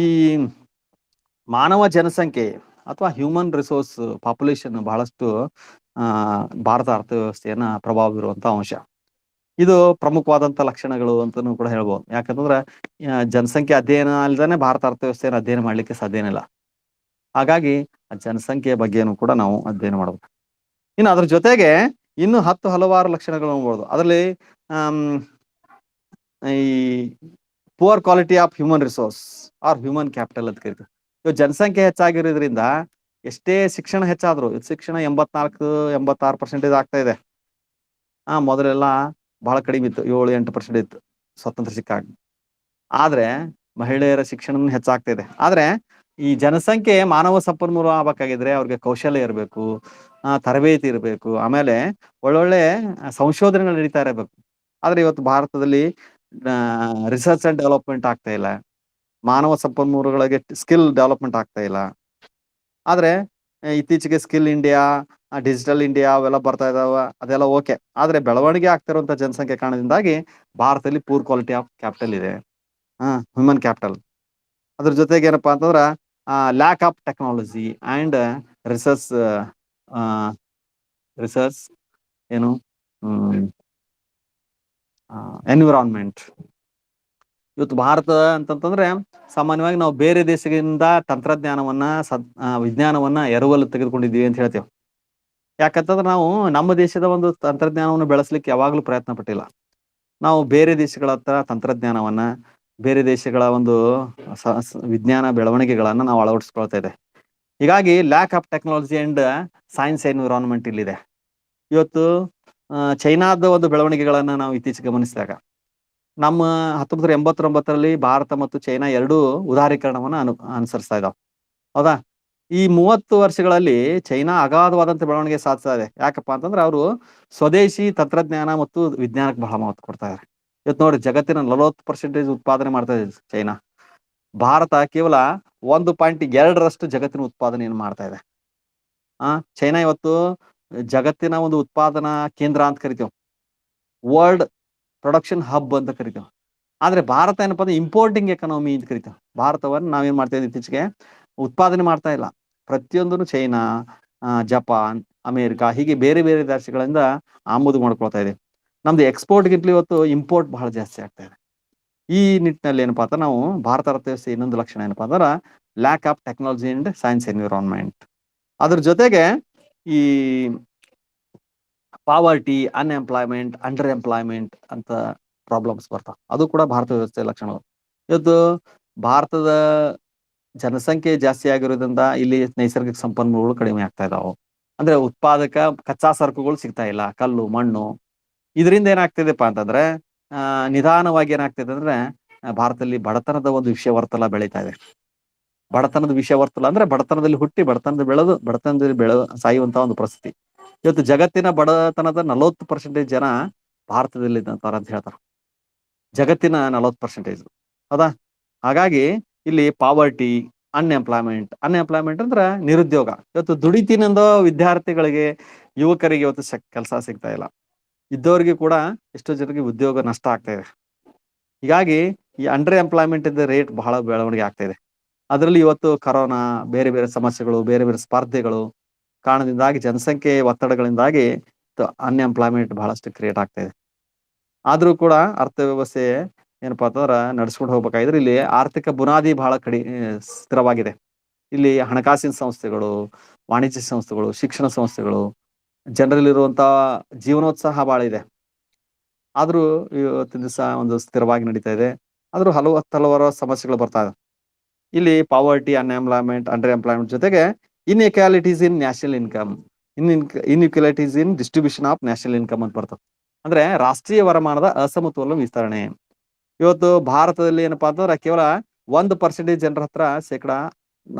Speaker 1: ಈ ಮಾನವ ಜನಸಂಖ್ಯೆ ಅಥವಾ ಹ್ಯೂಮನ್ ರಿಸೋರ್ಸ್ ಪಾಪ್ಯುಲೇಷನ್ ಬಹಳಷ್ಟು ಭಾರತ ಅರ್ಥವ್ಯವಸ್ಥೆಯನ್ನ ಪ್ರಭಾವ ಬೀರುವಂತ ಅಂಶ. ಇದು ಪ್ರಮುಖವಾದಂತ ಲಕ್ಷಣಗಳು ಅಂತಾನೂ ಕೂಡ ಹೇಳ್ಬೋದು. ಯಾಕಂತಂದ್ರೆ ಜನಸಂಖ್ಯೆ ಅಧ್ಯಯನ ಅಲ್ದೇನೆ ಭಾರತ ಅರ್ಥವ್ಯವಸ್ಥೆಯನ್ನು ಅಧ್ಯಯನ ಮಾಡ್ಲಿಕ್ಕೆ ಸಾಧ್ಯನೇ ಇಲ್ಲ. ಹಾಗಾಗಿ ಆ ಜನಸಂಖ್ಯೆಯ ಬಗ್ಗೆನೂ ಕೂಡ ನಾವು ಅಧ್ಯಯನ ಮಾಡಬೇಕು. ಇನ್ನು ಅದ್ರ ಜೊತೆಗೆ ಇನ್ನು ಹಲವಾರು ಲಕ್ಷಣಗಳು ನೋಡ್ಬೋದು. ಅದರಲ್ಲಿ ಈ poor quality of human resource or human capital ಅಂತ ಕರೀತೀವಿ. ಇವಾಗ ಜನಸಂಖ್ಯೆ ಹೆಚ್ಚಾಗಿರೋದ್ರಿಂದ ಎಷ್ಟೇ ಶಿಕ್ಷಣ ಹೆಚ್ಚಾದ್ರು, ಶಿಕ್ಷಣ 84-86% ಆಗ್ತಾ ಇದೆ. ಮೊದಲೆಲ್ಲ ಬಹಳ ಕಡಿಮೆ ಇತ್ತು, 7-8% ಇತ್ತು ಸ್ವತಂತ್ರ ಸಿಕ್ಕಾಗ. ಆದ್ರೆ ಮಹಿಳೆಯರ ಶಿಕ್ಷಣ ಹೆಚ್ಚಾಗ್ತಾ ಇದೆ. ಆದ್ರೆ ಈ ಜನಸಂಖ್ಯೆ ಮಾನವ ಸಂಪನ್ಮೂಲ ಆಗ್ಬೇಕಾಗಿದ್ರೆ ಅವ್ರಿಗೆ ಕೌಶಲ್ಯ ಇರಬೇಕು, ತರಬೇತಿ ಇರಬೇಕು, ಆಮೇಲೆ ಒಳ್ಳೊಳ್ಳೆ ಸಂಶೋಧನೆಗಳು ನಡೀತಾ ಇರಬೇಕು. ಆದ್ರೆ ಇವತ್ತು ಭಾರತದಲ್ಲಿ ರಿಸರ್ಚ್ ಅಂಡ್ ಡೆವಲಪ್ಮೆಂಟ್ ಆಗ್ತಾ ಇಲ್ಲ, ಮಾನವ ಸಂಪನ್ಮೂಲಗಳಿಗೆ ಸ್ಕಿಲ್ ಡೆವಲಪ್ಮೆಂಟ್ ಆಗ್ತಾ ಇಲ್ಲ. ಆದ್ರೆ ಇತ್ತೀಚೆಗೆ ಸ್ಕಿಲ್ ಇಂಡಿಯಾ, ಡಿಜಿಟಲ್ ಇಂಡಿಯಾ ಅವೆಲ್ಲ ಬರ್ತಾ ಇದಾವ, ಅದೆಲ್ಲ ಓಕೆ. ಆದ್ರೆ ಬೆಳವಣಿಗೆ ಆಗ್ತಿರುವಂತ ಜನಸಂಖ್ಯೆ ಕಾರಣದಿಂದಾಗಿ ಭಾರತದಲ್ಲಿ ಪೂರ್ ಕ್ವಾಲಿಟಿ ಆಫ್ ಕ್ಯಾಪಿಟಲ್ ಇದೆ, ಹ್ಯೂಮನ್ ಕ್ಯಾಪಿಟಲ್. ಅದ್ರ ಜೊತೆಗೆ ಏನಪ್ಪಾ ಅಂತಂದ್ರ lack of technology and research ಏನು ಎನ್ವಿರಾನ್ಮೆಂಟ್. ಇವತ್ತು ಭಾರತ ಅಂತಂತಂದ್ರೆ ಸಾಮಾನ್ಯವಾಗಿ ನಾವು ಬೇರೆ ದೇಶದಿಂದ ತಂತ್ರಜ್ಞಾನವನ್ನ ವಿಜ್ಞಾನವನ್ನ ಎರವಲು ತೆಗೆದುಕೊಂಡಿದ್ದೀವಿ ಅಂತ ಹೇಳ್ತೇವೆ. ಯಾಕಂತಂದ್ರೆ ನಾವು ನಮ್ಮ ದೇಶದ ಒಂದು ತಂತ್ರಜ್ಞಾನವನ್ನು ಬೆಳೆಸಲಿಕ್ಕೆ ಯಾವಾಗ್ಲೂ ಪ್ರಯತ್ನ ಪಟ್ಟಿಲ್ಲ. ನಾವು ಬೇರೆ ದೇಶಗಳ ಹತ್ರ ತಂತ್ರಜ್ಞಾನವನ್ನ, ಬೇರೆ ದೇಶಗಳ ಒಂದು ವಿಜ್ಞಾನ ಬೆಳವಣಿಗೆಗಳನ್ನ ನಾವು ಅಳವಡಿಸ್ಕೊಳ್ತಾ ಇದೆ. ಹೀಗಾಗಿ lack of technology and science environment ಇಲ್ಲಿದೆ. ಇವತ್ತು ಚೈನಾದ ಒಂದು ಬೆಳವಣಿಗೆಗಳನ್ನ ನಾವು ಇತ್ತೀಚೆಗೆ ಗಮನಿಸಿದಾಗ ನಮ್ಮ 1989ರಲ್ಲಿ ಭಾರತ ಮತ್ತು ಚೈನಾ ಎರಡೂ ಉದಾರೀಕರಣವನ್ನ ಅನುಸರಿಸ್ತಾ ಇದಾವೆ. ಹೌದಾ? ಈ 30 ವರ್ಷಗಳಲ್ಲಿ ಚೈನಾ ಅಗಾಧವಾದಂತ ಬೆಳವಣಿಗೆ ಸಾಧಿಸ್ತಾ ಇದೆ. ಯಾಕಪ್ಪ ಅಂತಂದ್ರೆ ಅವರು ಸ್ವದೇಶಿ ತಂತ್ರಜ್ಞಾನ ಮತ್ತು ವಿಜ್ಞಾನಕ್ಕೆ ಬಹಳ ಮಹತ್ವ ಕೊಡ್ತಾ ಇದ್ದಾರೆ. ಇವತ್ತು ನೋಡಿ, ಜಗತ್ತಿನ 40% ಉತ್ಪಾದನೆ ಮಾಡ್ತಾ ಇದೆ ಚೈನಾ. ಭಾರತ ಕೇವಲ 1.2ರಷ್ಟು ಜಗತ್ತಿನ ಉತ್ಪಾದನೆಯನ್ನು ಮಾಡ್ತಾ ಇದೆ. ಚೈನಾ ಇವತ್ತು ಜಗತ್ತಿನ ಒಂದು ಉತ್ಪಾದನಾ ಕೇಂದ್ರ ಅಂತ ಕರಿತೇವೆ, ವರ್ಲ್ಡ್ ಪ್ರೊಡಕ್ಷನ್ ಹಬ್ ಅಂತ ಕರಿತೇವೆ. ಆದ್ರೆ ಭಾರತ ಏನಪ್ಪಾ ಅಂದ್ರೆ ಇಂಪೋರ್ಟಿಂಗ್ ಎಕನಾಮಿ ಅಂತ ಕರಿತೇವೆ. ಭಾರತವನ್ನ ನಾವೇನ್ ಮಾಡ್ತಾ ಇದ್ದೀವಿ, ಇತ್ತೀಚೆಗೆ ಉತ್ಪಾದನೆ ಮಾಡ್ತಾ ಇಲ್ಲ. ಪ್ರತಿಯೊಂದನ್ನು ಚೈನಾ, ಜಪಾನ್, ಅಮೆರಿಕ ಹೀಗೆ ಬೇರೆ ಬೇರೆ ದೇಶಗಳಿಂದ ಆಮದು ಮಾಡ್ಕೊಳ್ತಾ ಇದೆ. ನಮ್ದು ಎಕ್ಸ್ಪೋರ್ಟ್ಗಿಂತಲೂ ಇವತ್ತು ಇಂಪೋರ್ಟ್ ಬಹಳ ಜಾಸ್ತಿ ಆಗ್ತಾ ಇದೆ. ಈ ನಿಟ್ಟಿನಲ್ಲಿ ಏನಪ್ಪಾ ಅಂತ ನಾವು ಭಾರತ ಅರ್ಥವ್ಯವಸ್ಥೆ ಇನ್ನೊಂದು ಲಕ್ಷಣ ಏನಪ್ಪಾ ಅಂದ್ರೆ lack of technology and science environment. ಅದ್ರ ಜೊತೆಗೆ ಈ ಪಾವರ್ಟಿ, ಅನ್ಎಂಪ್ಲಾಯ್ಮೆಂಟ್, ಅಂಡರ್ ಎಂಪ್ಲಾಯ್ಮೆಂಟ್ ಅಂತ ಪ್ರಾಬ್ಲಮ್ಸ್ ಬರ್ತಾವ. ಅದು ಕೂಡ ಭಾರತ ವ್ಯವಸ್ಥೆ ಲಕ್ಷಣಗಳು. ಇವತ್ತು ಭಾರತದ ಜನಸಂಖ್ಯೆ ಜಾಸ್ತಿ ಆಗಿರೋದ್ರಿಂದ ಇಲ್ಲಿ ನೈಸರ್ಗಿಕ ಸಂಪನ್ಮೂಲಗಳು ಕಡಿಮೆ ಆಗ್ತಾ ಇದಾವೆ. ಅಂದ್ರೆ ಉತ್ಪಾದಕ ಕಚ್ಚಾ ಸರಕುಗಳು ಸಿಗ್ತಾ ಇಲ್ಲ, ಕಲ್ಲು, ಮಣ್ಣು. ಇದರಿಂದ ಏನಾಗ್ತಿದೆಪ್ಪ ಅಂತಂದ್ರೆ ನಿಧಾನವಾಗಿ ಏನಾಗ್ತಿದೆ ಅಂದ್ರೆ ಭಾರತದಲ್ಲಿ ಬಡತನದ ಒಂದು ವಿಷಯವರ್ತಲ ಬೆಳೀತಾ ಇದೆ. ಬಡತನದ ವಿಷಯವರ್ತಲ ಅಂದ್ರೆ ಬಡತನದಲ್ಲಿ ಹುಟ್ಟಿ ಬಡತನದಲ್ಲಿ ಬೆಳೆದು ಸಾಯುವಂತ ಒಂದು ಪರಿಸ್ಥಿತಿ. ಇವತ್ತು ಜಗತ್ತಿನ ಬಡತನದ 40% ಜನ ಭಾರತದಲ್ಲಿ ಇದ್ದಂತಾರ ಅಂತ ಹೇಳ್ತಾರೆ. ಜಗತ್ತಿನ 40%. ಹೌದಾ? ಹಾಗಾಗಿ ಇಲ್ಲಿ ಪಾವರ್ಟಿ, ಅನ್ಎಂಪ್ಲಾಯ್ಮೆಂಟ್ ಅಂದ್ರೆ ನಿರುದ್ಯೋಗ. ಇವತ್ತು ದುಡಿತೀನಂದೋ ವಿದ್ಯಾರ್ಥಿಗಳಿಗೆ, ಯುವಕರಿಗೆ ಇವತ್ತು ಕೆಲಸ ಸಿಗ್ತಾ ಇಲ್ಲ. ಇದ್ದವರಿಗೆ ಕೂಡ ಎಷ್ಟೋ ಜನರಿಗೆ ಉದ್ಯೋಗ ನಷ್ಟ ಆಗ್ತಾ ಇದೆ. ಹೀಗಾಗಿ ಈ ಅಂಡರ್ ಎಂಪ್ಲಾಯ್ಮೆಂಟ್ ಇದ್ದ ರೇಟ್ ಬಹಳ ಬೆಳವಣಿಗೆ ಆಗ್ತಾ ಇದೆ. ಅದರಲ್ಲಿ ಇವತ್ತು ಕರೋನಾ, ಬೇರೆ ಬೇರೆ ಸಮಸ್ಯೆಗಳು, ಬೇರೆ ಬೇರೆ ಸ್ಪರ್ಧೆಗಳು ಕಾರಣದಿಂದಾಗಿ, ಜನಸಂಖ್ಯೆ ಒತ್ತಡಗಳಿಂದಾಗಿ ಅನ್ಎಂಪ್ಲಾಯ್ಮೆಂಟ್ ಬಹಳಷ್ಟು ಕ್ರಿಯೇಟ್ ಆಗ್ತಾ ಇದೆ. ಆದ್ರೂ ಕೂಡ ಅರ್ಥವ್ಯವಸ್ಥೆ ಏನಪ್ಪಾ ಅಂತಂದ್ರ ನಡ್ಸ್ಕೊಂಡು ಹೋಗ್ಬೇಕಾದ್ರೆ ಇಲ್ಲಿ ಆರ್ಥಿಕ ಬುನಾದಿ ಬಹಳ ಸ್ಥಿರವಾಗಿದೆ. ಇಲ್ಲಿ ಹಣಕಾಸಿನ ಸಂಸ್ಥೆಗಳು, ವಾಣಿಜ್ಯ ಸಂಸ್ಥೆಗಳು, ಶಿಕ್ಷಣ ಸಂಸ್ಥೆಗಳು, ಜನರಲ್ಲಿರುವಂತ ಜೀವನೋತ್ಸಾಹ ಬಹಳ ಇದೆ. ಆದ್ರೂ ಇವತ್ತಿನ ದಿವಸ ಒಂದು ಸ್ಥಿರವಾಗಿ ನಡೀತಾ ಇದೆ. ಆದ್ರೂ ಹಲವಾರು ಸಮಸ್ಯೆಗಳು ಬರ್ತಾ ಇದೆ. ಇಲ್ಲಿ ಪಾವರ್ಟಿ, ಅನ್ಎಂಪ್ಲಾಯ್ಮೆಂಟ್, ಅಂಡರ್ ಎಂಪ್ಲಾಯ್ಮೆಂಟ್ ಜೊತೆಗೆ inequalities in national income, inequalities in distribution of national income ಅಂತ ಬರ್ತದೆ. ಅಂದ್ರೆ ರಾಷ್ಟ್ರೀಯ ವರಮಾನದ ಅಸಮತೋಲನ ವಿಸ್ತರಣೆ. ಇವತ್ತು ಭಾರತದಲ್ಲಿ ಏನಪ್ಪಾ ಅಂತಂದ್ರೆ ಕೇವಲ 1% ಜನರ ಹತ್ರ